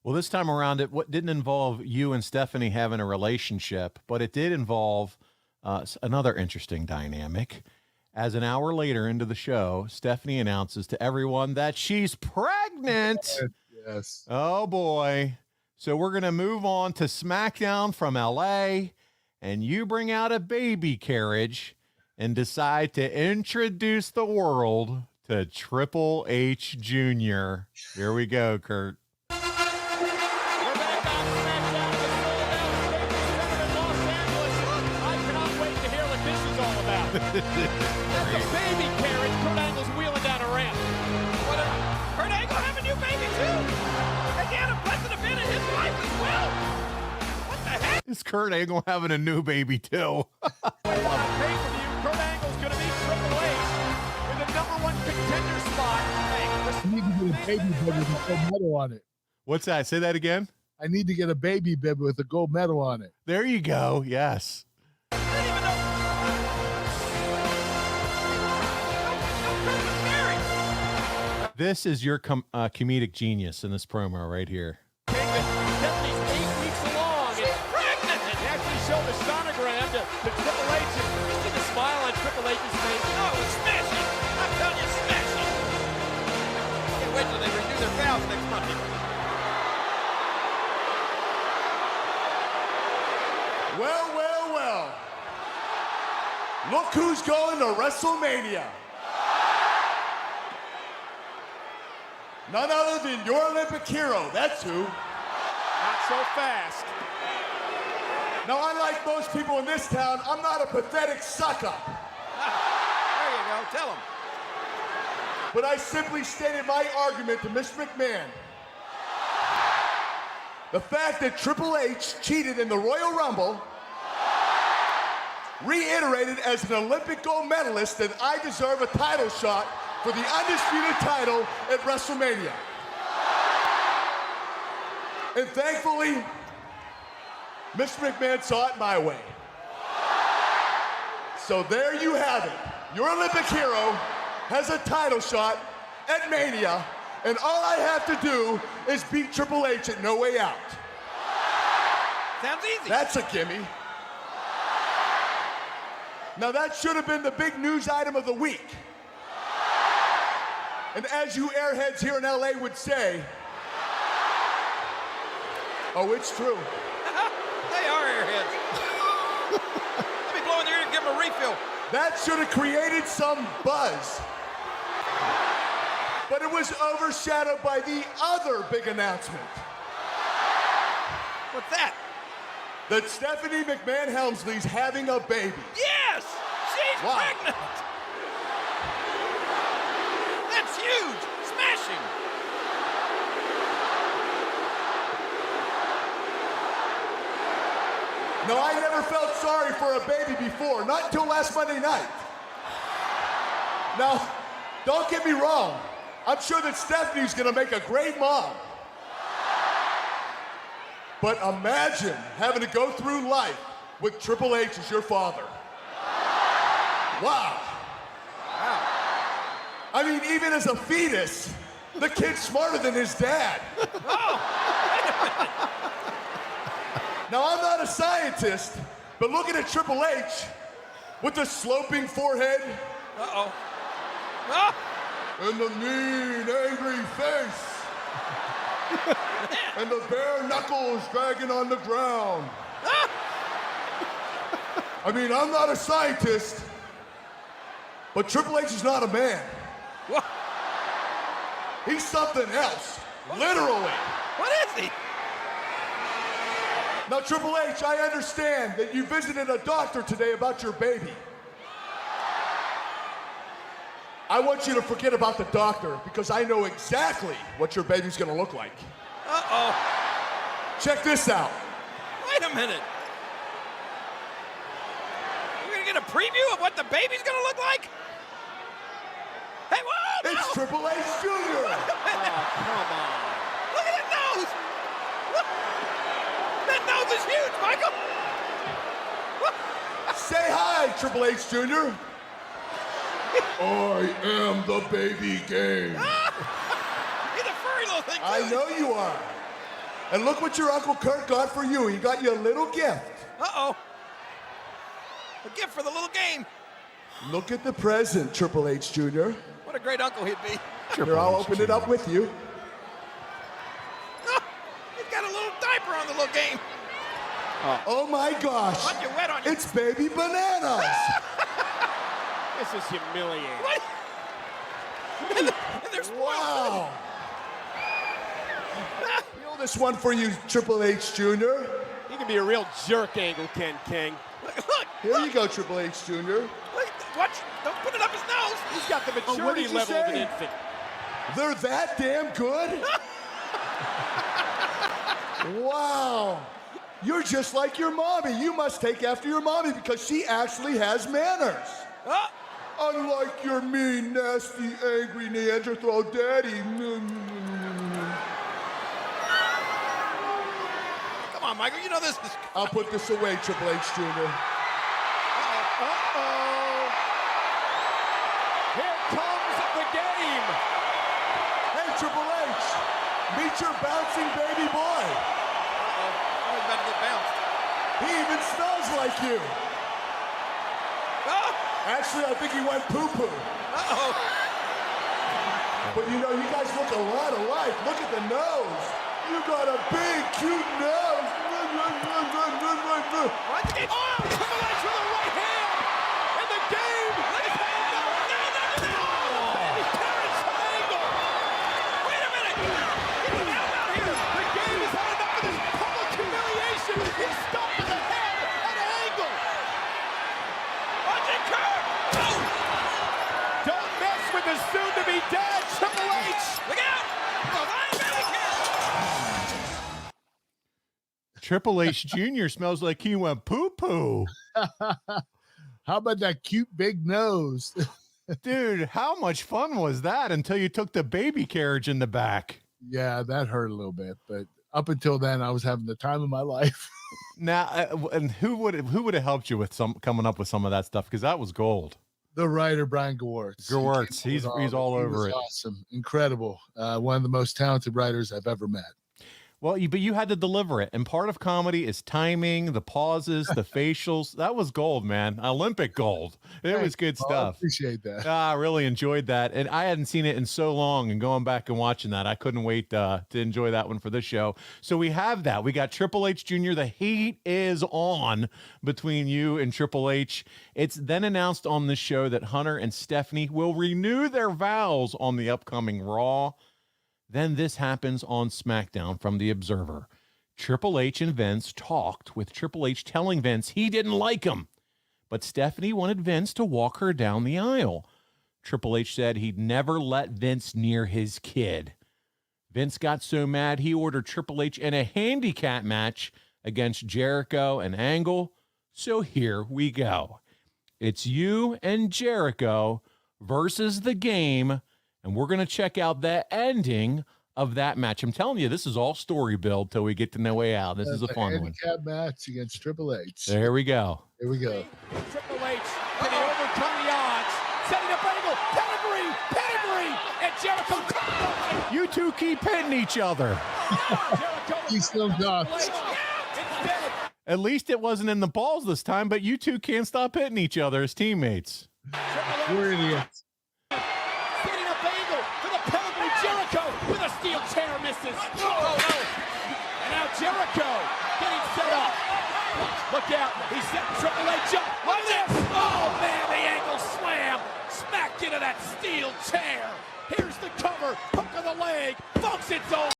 Well, this time around, what didn't involve you and Stephanie having a relationship, but it did involve another interesting dynamic. As an hour later into the show, Stephanie announces to everyone that she's pregnant. Yes. Oh, boy. So we're going to move on to SmackDown from L.A., and you bring out a baby carriage and decide to introduce the world to Triple H Jr. Here we go, Kurt. That's a baby carriage. Kurt Angle's wheeling down a ramp. Kurt Angle have a new baby too. And he had a blessed event in his life as well. What the heck? Is Kurt Angle having a new baby too? Pay-per-view, Kurt Angle's going to meet Triple H in the #1 contender spot. I need to get a baby bib with a gold medal on it. What's that? Say that again. I need to get a baby bib with a gold medal on it. There you go. Yes. This is your comedic genius in this promo right here. Stephanie's 8 weeks along. She's pregnant. And actually showed the sonogram to Triple H. And you see the smile on Triple H's face. Oh, it's smashing. I'm telling you, smashing. Can't wait till they renew their vows next Monday. Well, well, well. Look who's going to WrestleMania. None other than your Olympic hero, that's who. Not so fast. Now, unlike most people in this town, I'm not a pathetic suck-up. There you go. Tell him. But I simply stated my argument to Mr. McMahon. The fact that Triple H cheated in the Royal Rumble, reiterated as an Olympic gold medalist that I deserve a title shot for the undisputed title at WrestleMania. And thankfully, Mr. McMahon saw it my way. So there you have it. Your Olympic hero has a title shot at Mania, and all I have to do is beat Triple H at No Way Out. Sounds easy. That's a gimme. Now that should have been the big news item of the week. And as you airheads here in LA would say, oh, it's true. They are airheads. Let me blow in their ear and give them a refill. That should have created some buzz. But it was overshadowed by the other big announcement. What's that? That Stephanie McMahon Helmsley's having a baby. Yes! She's pregnant! That's huge! Smashing! No, I never felt sorry for a baby before, not until last Monday night. Now, don't get me wrong. I'm sure that Stephanie's gonna make a great mom. But imagine having to go through life with Triple H as your father. Wow. I mean, even as a fetus, the kid's smarter than his dad. Now, I'm not a scientist, but looking at Triple H with the sloping forehead and the mean, angry face and the bare knuckles dragging on the ground. I mean, I'm not a scientist, but Triple H is not a man. What? He's something else, literally. What is he? Now, Triple H, I understand that you visited a doctor today about your baby. I want you to forget about the doctor because I know exactly what your baby's gonna look like. Uh-oh. Check this out. Wait a minute. We're gonna get a preview of what the baby's gonna look like? Hey, whoa! It's Triple H Jr. Oh, come on. Look at that nose! That nose is huge, Michael! Say hi, Triple H Jr. I am the baby game. He's a furry little thing, too. I know you are. And look what your Uncle Kurt got for you. He got you a little gift. Uh-oh. A gift for the little game. Look at the present, Triple H Jr. What a great uncle he'd be. Here, I'll open it up with you. Oh, he's got a little diaper on the little game. Oh my gosh. What, you wet on you? It's baby bananas. This is humiliating. What? And they're spoiled. Wow. Feel this one for you, Triple H Jr. He can be a real jerk, Angle Ken King. Look, Here you go, Triple H Jr. Look, watch. Don't put it up his nose. He's got the what maturity did you level of an say? infant. They're that damn good? Wow. You're just like your mommy. You must take after your mommy because she actually has manners. Unlike your mean, nasty, angry Neanderthal daddy. Come on, Michael. You know this is... I'll put this away, Triple H Jr. Uh-oh. Here comes the game. Hey, Triple H, meet your bouncing baby boy. Oh, he's about to get bounced. He even smells like you. Oh, Actually, I think he went poo-poo. uh-oh. But you know, you guys look a lot alike. Look at the nose. You got a big, cute nose. What? Oh, Triple H with a right hand. And the game is held up. No. Baby Terrence Angle. Wait a minute. Get him out here. The game is held up for this public humiliation. He's stomped in the head at Angle. Watch it, Kurt. Oh. Don't mess with the soon-to-be dead Triple H. Look out. Behind belly kick. Triple H Jr. smells like he went poo-poo. How about that cute big nose? Dude, how much fun was that until you took the baby carriage in the back? Yeah, that hurt a little bit, but up until then, I was having the time of my life. Now, and who would have helped you with coming up with some of that stuff? Because that was gold. The writer Brian Gewertz. Gewertz, he's all over it. Awesome, incredible. One of the most talented writers I've ever met. Well, but you had to deliver it, and part of comedy is timing, the pauses, the facials. That was gold, man. Olympic gold. It was good I stuff. appreciate that. I really enjoyed that, and I hadn't seen it in so long. And going back and watching that, I couldn't wait to enjoy that one for this show. So we have that. We got Triple H Jr. The heat is on between you and Triple H. It's then announced on the show that Hunter and Stephanie will renew their vows on the upcoming Raw. Then this happens on SmackDown from The Observer. Triple H and Vince talked, with Triple H telling Vince he didn't like him, but Stephanie wanted Vince to walk her down the aisle. Triple H said he'd never let Vince near his kid. Vince got so mad he ordered Triple H in a handicap match against Jericho and Angle. So here we go. It's you and Jericho versus the Game. And we're going to check out the ending of that match. I'm telling you, this is all story build till we get to No Way Out. This is a fun one. Handicap match against Triple H. There we go. Here we go. Triple H, can he overcome the odds? Setting up Angle, pedigree, and Jericho. You two keep hitting each other. Jericho. He still does. Instead, At least it wasn't in the balls this time, but you two can't stop hitting each other as teammates. We're idiots. setting up Angle for the pedigree. Jericho with a steel chair misses. Oh, no. And now Jericho getting set up. Look out. He's setting Triple H up. Look at this. Oh, man, the Angle slam. Smacked into that steel chair. Here's the cover. Hook of the leg. Folks, it's over.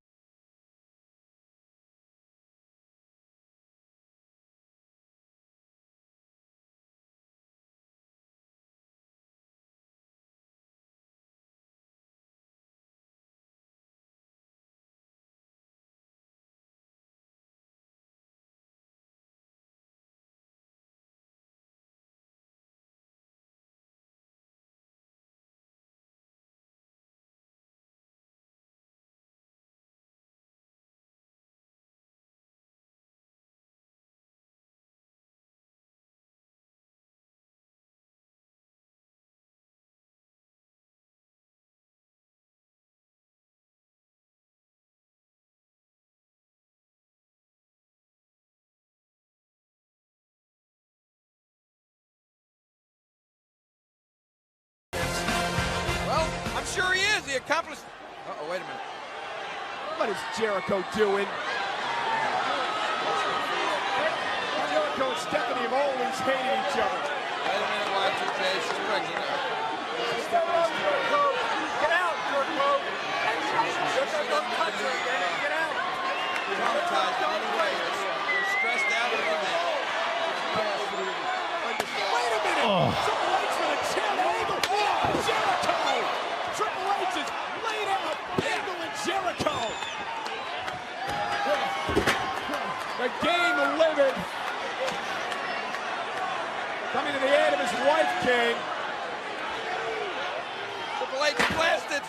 the accomplice. Uh-oh, wait a minute. What is Jericho doing? Jericho and Stephanie have always hated each other. Wait a minute, Y2J. She's pregnant now. Get out, Jericho. Don't touch her. Get out. Traumatized anyway. They're stressed out a little bit. Wait a minute. Triple H for the chair angle. Jericho. Triple H is laid out. Angle and Jericho. The game living. Coming to the aid of his wife, King. Triple H blasted.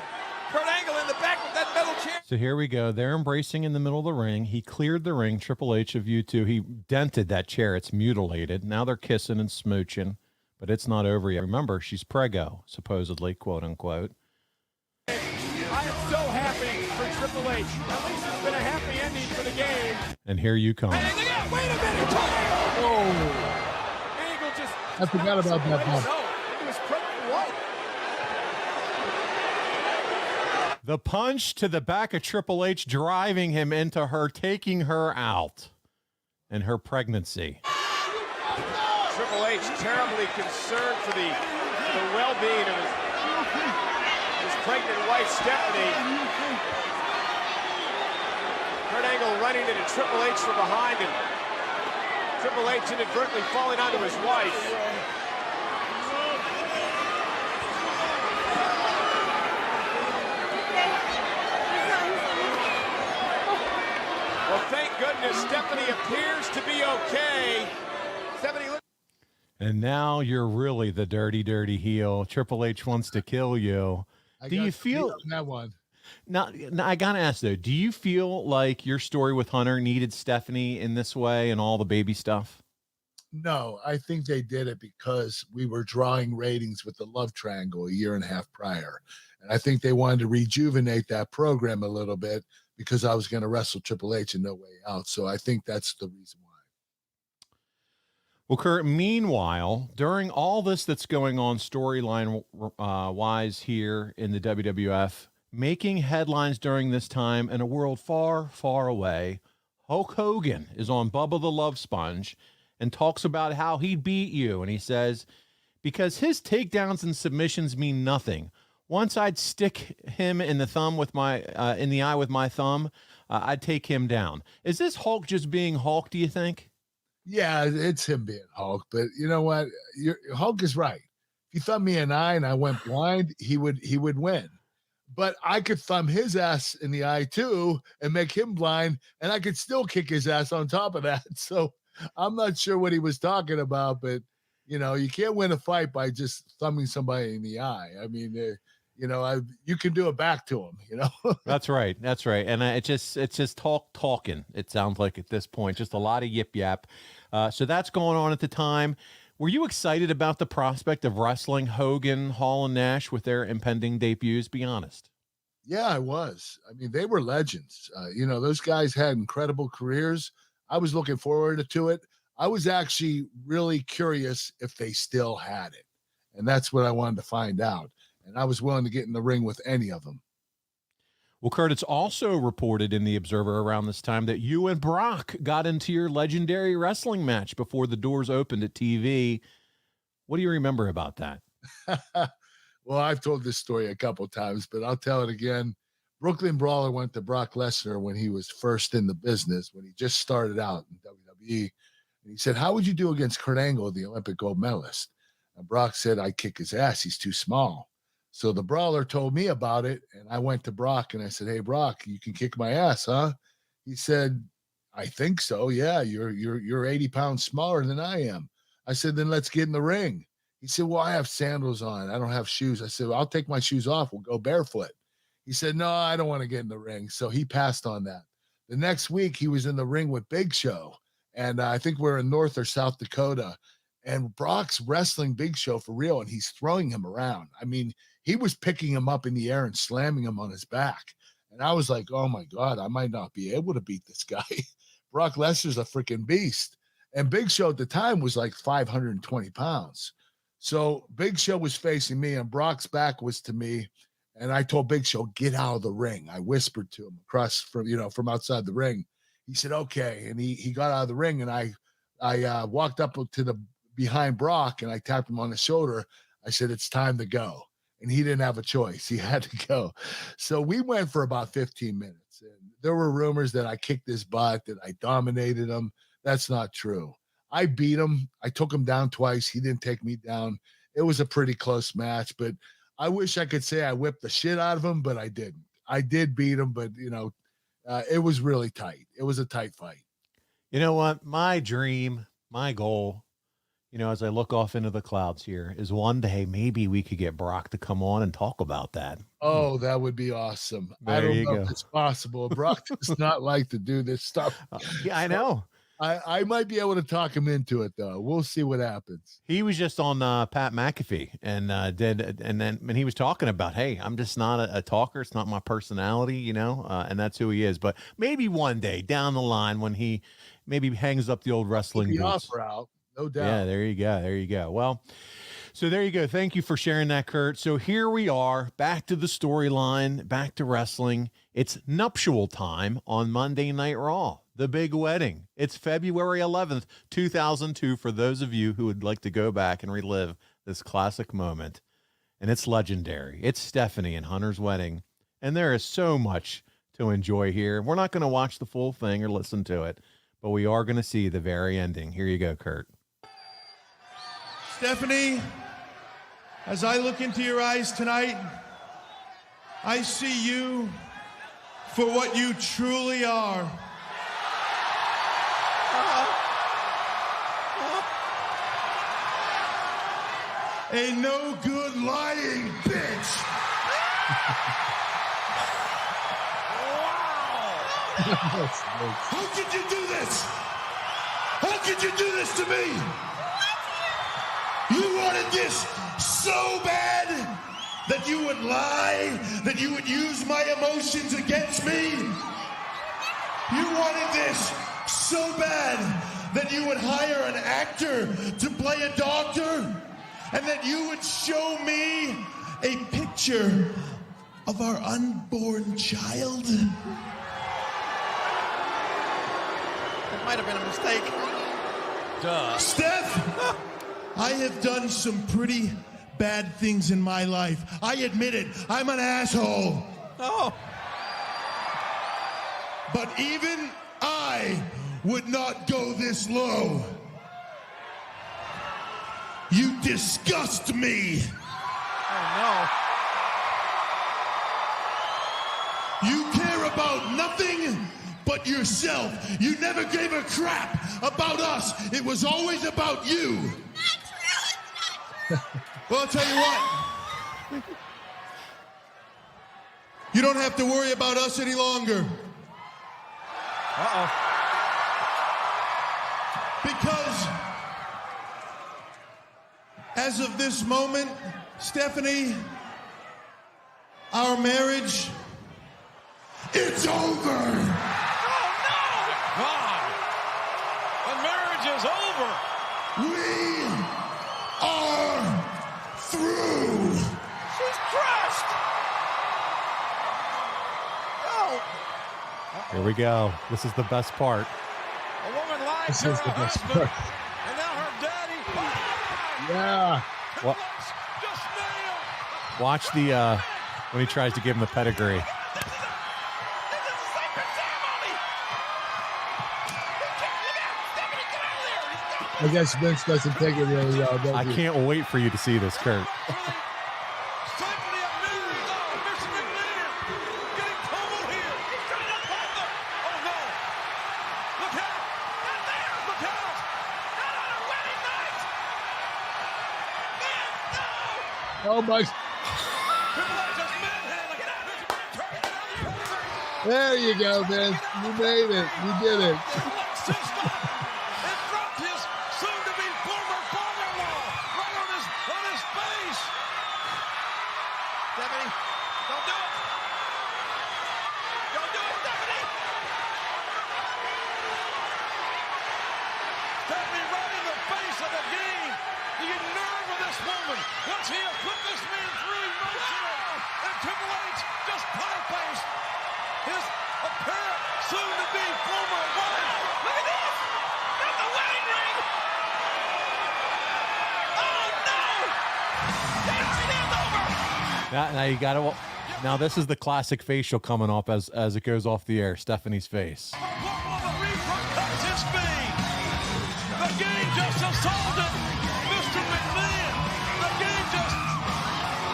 Kurt Angle in the back with that metal chair. So here we go. They're embracing in the middle of the ring. He cleared the ring. Triple H of U2. He dented that chair. It's mutilated. Now they're kissing and smooching, but it's not over yet. Remember, she's preggo, supposedly, quote unquote. I am so happy for Triple H. At least it's been a happy ending for the game. And here you come. Hey, look out. Wait a minute. Oh, Angle just. I forgot about that bump. It was pregnant wife. The punch to the back of Triple H, driving him into her, taking her out, and her pregnancy. Triple H terribly concerned for the well-being of his pregnant wife, Stephanie. Kurt Angle running into Triple H from behind him. Triple H inadvertently falling onto his wife. Well, thank goodness Stephanie appears to be okay. Stephanie looks. And now you're really the dirty, dirty heel. Triple H wants to kill you. Do you feel that one? Now, I gotta ask though, do you feel like your story with Hunter needed Stephanie in this way and all the baby stuff? No, I think they did it because we were drawing ratings with the Love Triangle a year and a half prior. And I think they wanted to rejuvenate that program a little bit because I was going to wrestle Triple H in No Way Out. So I think that's the reason why. Well, Kurt, meanwhile, during all this that's going on storyline wise here in the WWF, making headlines during this time in a world far, far away, Hulk Hogan is on Bubba the Love Sponge and talks about how he beat you. And he says, because his takedowns and submissions mean nothing. Once I'd stick him in the thumb with my in the eye with my thumb, I'd take him down. Is this Hulk just being Hulk, do you think? Yeah, it's him being Hulk. But you know what? Hulk is right. If you thumb me in an eye and I went blind, he would win. But I could thumb his ass in the eye too and make him blind, and I could still kick his ass on top of that. So I'm not sure what he was talking about, but you know, you can't win a fight by just thumbing somebody in the eye. I mean, you know, you can do it back to him, you know. That's right. And it's just talking. It sounds like at this point, just a lot of yip yap. So that's going on at the time. Were you excited about the prospect of wrestling Hogan, Hall, and Nash with their impending debuts? Be honest. Yeah, I was. I mean, they were legends. You know, those guys had incredible careers. I was looking forward to it. I was actually really curious if they still had it. And that's what I wanted to find out. And I was willing to get in the ring with any of them. Well, Kurt, it's also reported in the Observer around this time that you and Brock got into your legendary wrestling match before the doors opened at TV. What do you remember about that? Well, I've told this story a couple times, but I'll tell it again. Brooklyn Brawler went to Brock Lesnar when he was first in the business, when he just started out in WWE. And he said, how would you do against Kurt Angle, the Olympic gold medalist? And Brock said, I'd kick his ass. He's too small. So the Brawler told me about it, and I went to Brock and I said, hey, Brock, you can kick my ass, huh? He said, I think so. Yeah, you're 80 pounds smaller than I am. I said, then let's get in the ring. He said, well, I have sandals on. I don't have shoes. I said, well, I'll take my shoes off. We'll go barefoot. He said, no, I don't want to get in the ring. So he passed on that. The next week, he was in the ring with Big Show. And I think we're in North or South Dakota. And Brock's wrestling Big Show for real, and he's throwing him around. I mean, he was picking him up in the air and slamming him on his back. And I was like, oh, my God, I might not be able to beat this guy. Brock Lesnar's a freaking beast. And Big Show at the time was like 520 pounds. So Big Show was facing me, and Brock's back was to me. And I told Big Show, get out of the ring. I whispered to him across from outside the ring. He said, okay. And he got out of the ring, and I walked up to the behind Brock, and I tapped him on the shoulder. I said, it's time to go. And he didn't have a choice. He had to go. So we went for about 15 minutes. And there were rumors that I kicked his butt, that I dominated him. That's not true. I beat him. I took him down twice. He didn't take me down. It was a pretty close match, but I wish I could say I whipped the shit out of him, but I didn't. I did beat him, but, it was really tight. It was a tight fight. You know what? My dream, my goal, as I look off into the clouds here, is one day maybe we could get Brock to come on and talk about that. Oh, that would be awesome. There I don't you know go. if it's possible. Brock does not like to do this stuff. Yeah, I know. I might be able to talk him into it, though. We'll see what happens. He was just on Pat McAfee and then he was talking about, hey, I'm just not a talker. It's not my personality, and that's who he is. But maybe one day down the line when he maybe hangs up the old wrestling The boots. offer out, no doubt. Yeah, there you go. There you go. Well, so there you go. Thank you for sharing that, Kurt. So here we are, back to the storyline, back to wrestling. It's nuptial time on Monday Night Raw, the big wedding. It's February 11th, 2002, for those of you who would like to go back and relive this classic moment. And it's legendary. It's Stephanie and Hunter's wedding. And there is so much to enjoy here. We're not going to watch the full thing or listen to it, but we are going to see the very ending. Here you go, Kurt. Stephanie, as I look into your eyes tonight, I see you for what you truly are. A no good lying bitch. How could you do this? How could you do this to me? You wanted this so bad that you would lie, that you would use my emotions against me. You wanted this so bad that you would hire an actor to play a doctor, and that you would show me a picture of our unborn child. It might have been a mistake. Duh. Steph, I have done some pretty bad things in my life. I admit it. I'm an asshole. Oh. But even I would not go this low. You disgust me. Oh, no. You care about nothing but yourself. You never gave a crap about us. It was always about you. Well, I'll tell you what. You don't have to worry about us any longer. Uh-oh. Because as of this moment, Stephanie, our marriage, it's over. God, the marriage is over. We are through. She's crushed. Oh. Here we go. This is the best part. A woman lied This to is her the best husband, part. and now her daddy. Yeah. What? Watch the when he tries to give him the pedigree. I guess Vince doesn't take it really well, does I he? can't wait for you to see this, Kurt. Oh my! There you go, Vince. You made it. You did it. Stephanie, don't do it. Don't do it, Stephanie. Stephanie right in the face of the game. The nerve of this woman. Once he has put this man through emotionally and Triple H just pie-faced his apparent soon-to-be former wife. Look at this! Got the wedding ring! Oh, no! The incident's over! Now you got to. Now this is the classic facial coming off as it goes off the air. Stephanie's face. The Reaper cuts his speed. The game just assaulted Mr. McMahon. The game just...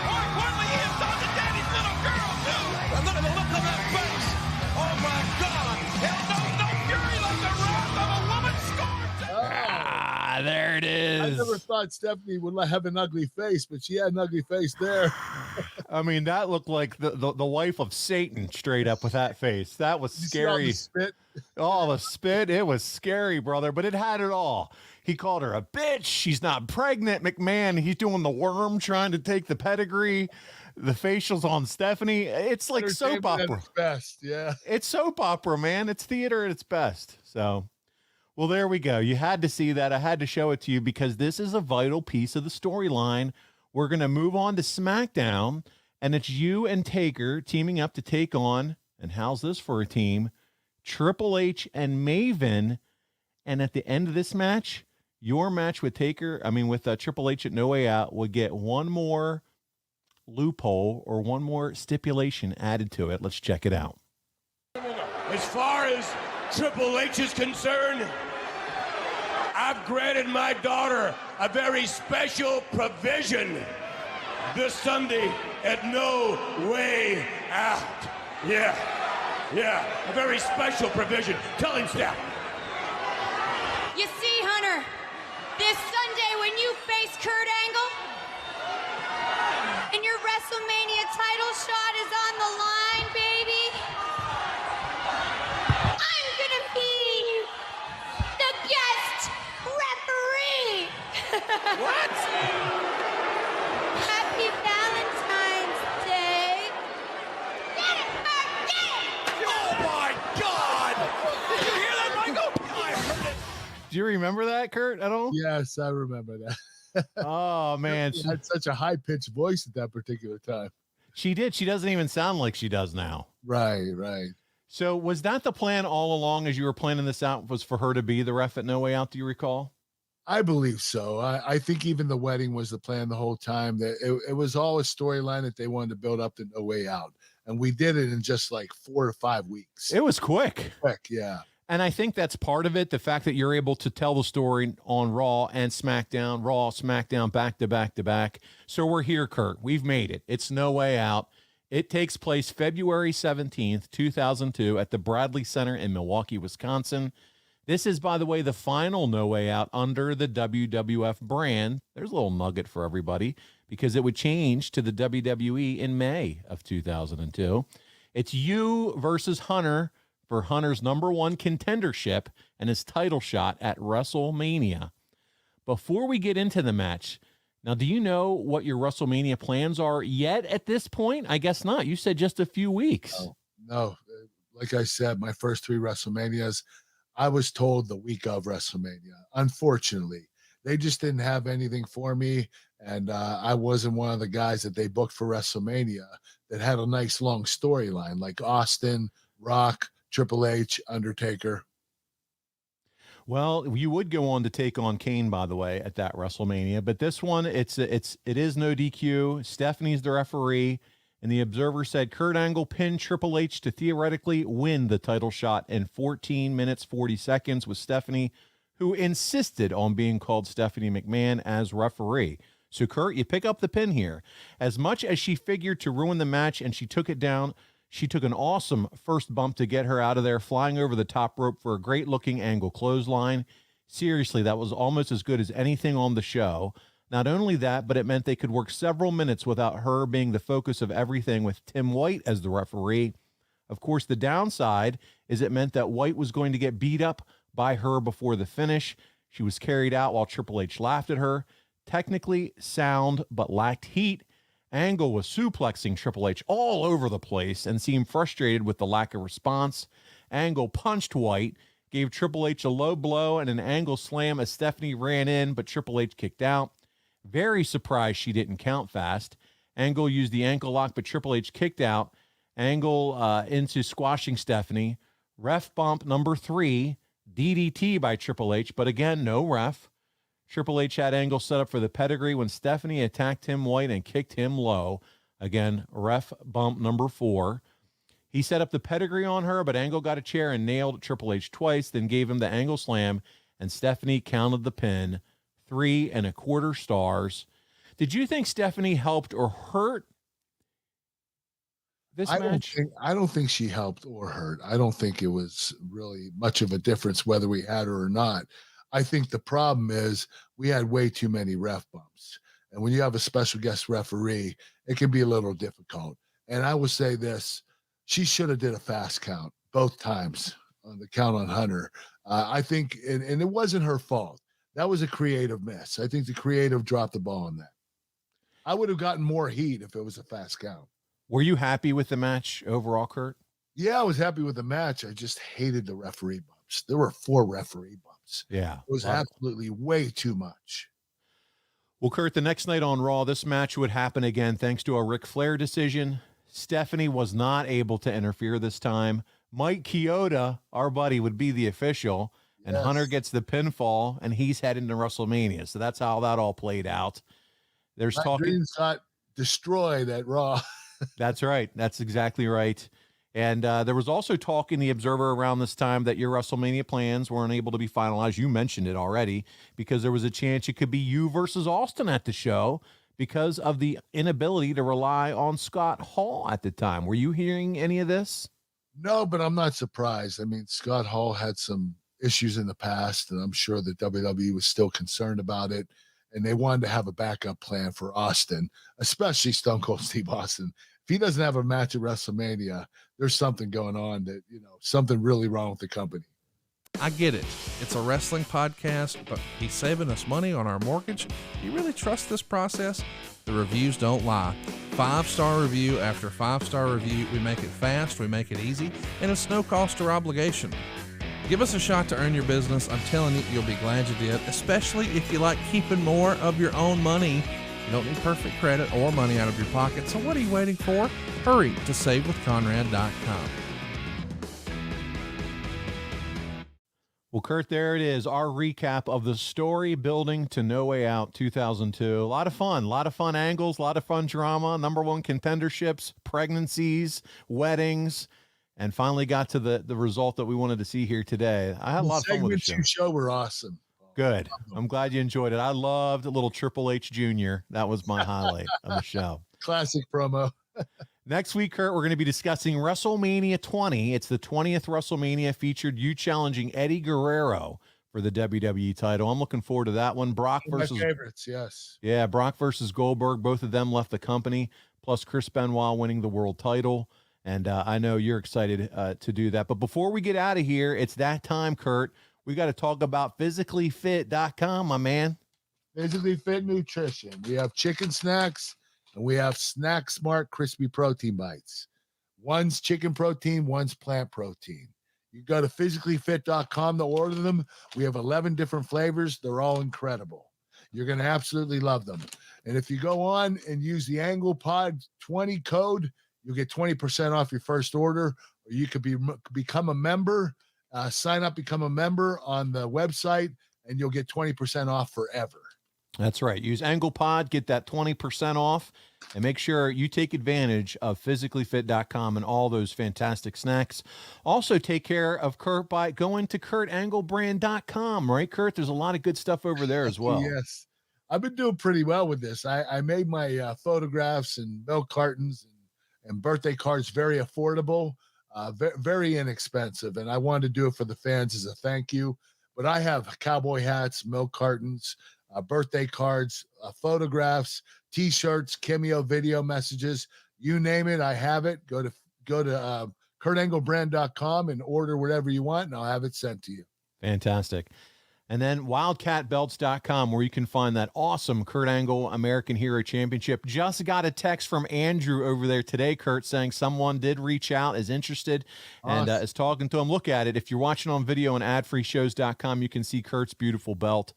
More importantly, he assaulted Daddy's little girl, too. And look at the look on that face. Oh, my God. Hell no fury like the wrath of a woman scorned. Ah, there it is. I never thought Stephanie would have an ugly face, but she had an ugly face there. I mean, that looked like the wife of Satan straight up with that face. That was scary. You saw the spit? Oh, the spit. It was scary, brother, but it had it all. He called her a bitch. She's not pregnant. McMahon, he's doing the worm, trying to take the pedigree. The facials on Stephanie. It's like soap opera. At its best, yeah. It's soap opera, man. It's theater at its best. So, well, there we go. You had to see that. I had to show it to you because this is a vital piece of the storyline. We're going to move on to SmackDown, and it's you and Taker teaming up to take on, and how's this for a team, Triple H and Maven. And at the end of this match, your match with Triple H at No Way Out will get one more loophole or one more stipulation added to it. Let's check it out. As far as Triple H is concerned, I've granted my daughter a very special provision this Sunday at No Way Out. Yeah, a very special provision. Tell him, Steph. You see, Hunter, this Sunday when you face Kurt Angle and your WrestleMania title shot is on the line, baby, I'm gonna be the guest referee. What? Happy Valentine's Day. Oh my God! Did you hear that, Michael? I heard it. Do you remember that, Kurt, at all? Yes, I remember that. Oh, man. She had such a high-pitched voice at that particular time. She did. She doesn't even sound like she does now. Right. So was that the plan all along as you were planning this out, was for her to be the ref at No Way Out? Do you recall? I believe so. I think even the wedding was the plan the whole time. That it was all a storyline that they wanted to build up to No Way Out. And we did it in just like 4 to 5 weeks. It was quick. Yeah. And I think that's part of it, the fact that you're able to tell the story on Raw and SmackDown, back to back to back. So we're here, Kurt. We've made it. It's No Way Out. It takes place February 17th, 2002 at the Bradley Center in Milwaukee, Wisconsin. This is, by the way, the final No Way Out under the WWF brand. There's a little nugget for everybody because it would change to the WWE in May of 2002. It's you versus Hunter for Hunter's #1 contendership and his title shot at WrestleMania. Before we get into the match, now, do you know what your WrestleMania plans are yet at this point? I guess not. You said just a few weeks. No. Like I said, my first 3 WrestleManias, I was told the week of WrestleMania. Unfortunately, they just didn't have anything for me, and I wasn't one of the guys that they booked for WrestleMania that had a nice long storyline like Austin, Rock, Triple H, Undertaker. Well, you would go on to take on Kane, by the way, at that WrestleMania, but this one, it is no DQ. Stephanie's the referee, and the Observer said Kurt Angle pinned Triple H to theoretically win the title shot in 14 minutes 40 seconds with Stephanie, who insisted on being called Stephanie McMahon as referee. So, Kurt, you pick up the pin here. As much as she figured to ruin the match and she took it down, she took an awesome first bump to get her out of there, flying over the top rope for a great-looking Angle clothesline. Seriously, that was almost as good as anything on the show. Not only that, but it meant they could work several minutes without her being the focus of everything with Tim White as the referee. Of course, the downside is it meant that White was going to get beat up by her before the finish. She was carried out while Triple H laughed at her. Technically sound, but lacked heat. Angle was suplexing Triple H all over the place and seemed frustrated with the lack of response. Angle punched White, gave Triple H a low blow and an Angle slam as Stephanie ran in, but Triple H kicked out. Very surprised she didn't count fast. Angle used the ankle lock, but Triple H kicked out. Angle into squashing Stephanie. Ref bump number 3, DDT by Triple H, but again, no ref. Triple H had Angle set up for the pedigree when Stephanie attacked Tim White and kicked him low. Again, ref bump number 4. He set up the pedigree on her, but Angle got a chair and nailed Triple H twice, then gave him the Angle slam, and Stephanie counted the pin. 3 1/4 stars. Did you think Stephanie helped or hurt this match? I don't think she helped or hurt. I don't think it was really much of a difference whether we had her or not. I think the problem is we had way too many ref bumps. And when you have a special guest referee, it can be a little difficult. And I would say this, she should have did a fast count both times on the count on Hunter. I think, and it wasn't her fault. That was a creative miss. I think the creative dropped the ball on that. I would have gotten more heat if it was a fast count. Were you happy with the match overall, Kurt? Yeah, I was happy with the match. I just hated the referee bumps. There were 4 referee bumps. Yeah. It was absolutely way too much. Well, Kurt, the next night on Raw, this match would happen again thanks to a Ric Flair decision. Stephanie was not able to interfere this time. Mike Chioda, our buddy, would be the official, and Yes. Hunter gets the pinfall, and he's heading to WrestleMania. So that's how that all played out. There's My talking. dreams got destroyed at Raw. That's right. That's exactly right. And there was also talk in the Observer around this time that your WrestleMania plans weren't able to be finalized. You mentioned it already because there was a chance it could be you versus Austin at the show because of the inability to rely on Scott Hall at the time. Were you hearing any of this? No, but I'm not surprised. I mean, Scott Hall had some issues in the past, and I'm sure that WWE was still concerned about it. And they wanted to have a backup plan for Austin, especially Stone Cold Steve Austin. If he doesn't have a match at WrestleMania, there's something going on that, something really wrong with the company. I get it. It's a wrestling podcast, but he's saving us money on our mortgage. You really trust this process? The reviews don't lie. 5-star review after 5-star review. We make it fast, we make it easy, and it's no cost or obligation. Give us a shot to earn your business. I'm telling you, you'll be glad you did, especially if you like keeping more of your own money. You don't need perfect credit or money out of your pocket, so what are you waiting for? Hurry to SaveWithConrad.com. Well, Kurt, there it is, our recap of the story building to No Way Out 2002. A lot of fun angles, a lot of fun drama, number 1 contenderships, pregnancies, weddings, and finally got to the result that we wanted to see here today. I had a lot of fun with the show. You show were awesome. Good. I'm glad you enjoyed it. I loved little Triple H Jr. That was my highlight of the show. Classic promo. Next week, Kurt, we're going to be discussing WrestleMania 20. It's the 20th WrestleMania, featured you challenging Eddie Guerrero for the WWE title. I'm looking forward to that one. Brock versus my favorites, yes. Yeah, Brock versus Goldberg. Both of them left the company, plus Chris Benoit winning the world title. And I know you're excited to do that. But before we get out of here, it's that time, Kurt. We got to talk about physicallyfit.com, my man. Physically Fit Nutrition. We have chicken snacks, and we have Snack Smart Crispy Protein Bites. One's chicken protein, one's plant protein. You go to physicallyfit.com to order them. We have 11 different flavors. They're all incredible. You're going to absolutely love them. And if you go on and use the AnglePod 20 code, you'll get 20% off your first order. Or you could become a member. Sign up, become a member on the website, and you'll get 20% off forever. That's right. Use AnglePod, get that 20% off, and make sure you take advantage of physicallyfit.com and all those fantastic snacks. Also, take care of Kurt by going to kurtanglebrand.com, right, Kurt? There's a lot of good stuff over there as well. Yes. I've been doing pretty well with this. I made my photographs and milk cartons and birthday cards very affordable. Very inexpensive, and I wanted to do it for the fans as a thank you. But I have cowboy hats, milk cartons, birthday cards, photographs, T-shirts, cameo video messages, you name it, I have it. Go to kurtanglebrand.com and order whatever you want, and I'll have it sent to you. Fantastic. And then wildcatbelts.com, where you can find that awesome Kurt Angle American Hero Championship. Just got a text from Andrew over there today, Kurt, saying someone did reach out, is interested, and is talking to him. Look at it. If you're watching on video on adfreeshows.com, you can see Kurt's beautiful belt.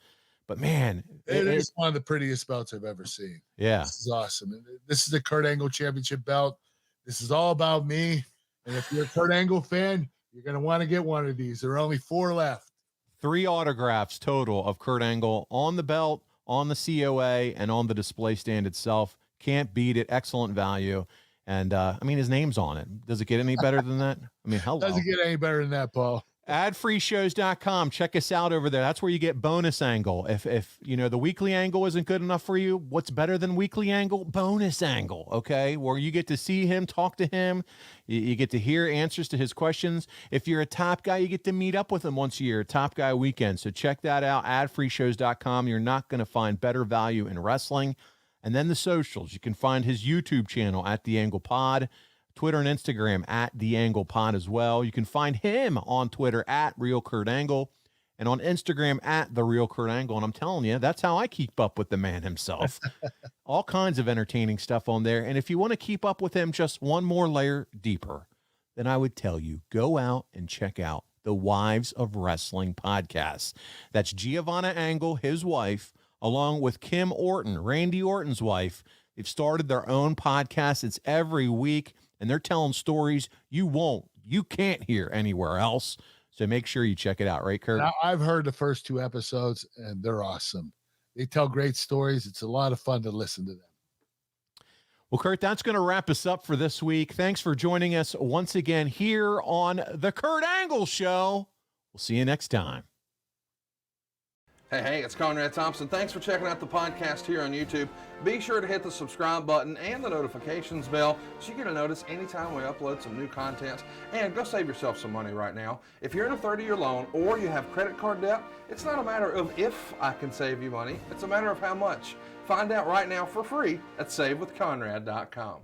But man, it is one of the prettiest belts I've ever seen. Yeah. This is awesome. And this is the Kurt Angle Championship belt. This is all about me. And if you're a Kurt Angle fan, you're going to want to get one of these. There are only 4 left. 3 autographs total of Kurt Angle on the belt, on the COA, and on the display stand itself. Can't beat it. Excellent value. And, I mean, his name's on it. Does it get any better than that? I mean, hello. Doesn't get any better than that, Paul. Adfreeshows.com. Check us out over there. That's where you get bonus angle. If you know the weekly angle isn't good enough for you, what's better than weekly angle? Bonus angle, okay? Where you get to see him, talk to him. You get to hear answers to his questions. If you're a Top Guy, you get to meet up with him once a year, Top Guy Weekend. So check that out, adfreeshows.com. You're not going to find better value in wrestling. And then the socials. You can find his YouTube channel at The Angle Pod, Twitter and Instagram at The Angle Pod as well. You can find him on Twitter at Real Kurt Angle and on Instagram at The Real Kurt Angle. And I'm telling you, that's how I keep up with the man himself. All kinds of entertaining stuff on there. And if you want to keep up with him just one more layer deeper, then I would tell you, go out and check out the Wives of Wrestling podcast. That's Giovanna Angle, his wife, along with Kim Orton, Randy Orton's wife. They've started their own podcast. It's every week. And they're telling stories you can't hear anywhere else. So make sure you check it out, right, Kurt? Now, I've heard the first 2 episodes, and they're awesome. They tell great stories. It's a lot of fun to listen to them. Well, Kurt, that's going to wrap us up for this week. Thanks for joining us once again here on The Kurt Angle Show. We'll see you next time. Hey, it's Conrad Thompson. Thanks for checking out the podcast here on YouTube. Be sure to hit the subscribe button and the notifications bell so you get a notice anytime we upload some new content. And go save yourself some money right now. If you're in a 30-year loan or you have credit card debt, it's not a matter of if I can save you money. It's a matter of how much. Find out right now for free at SaveWithConrad.com.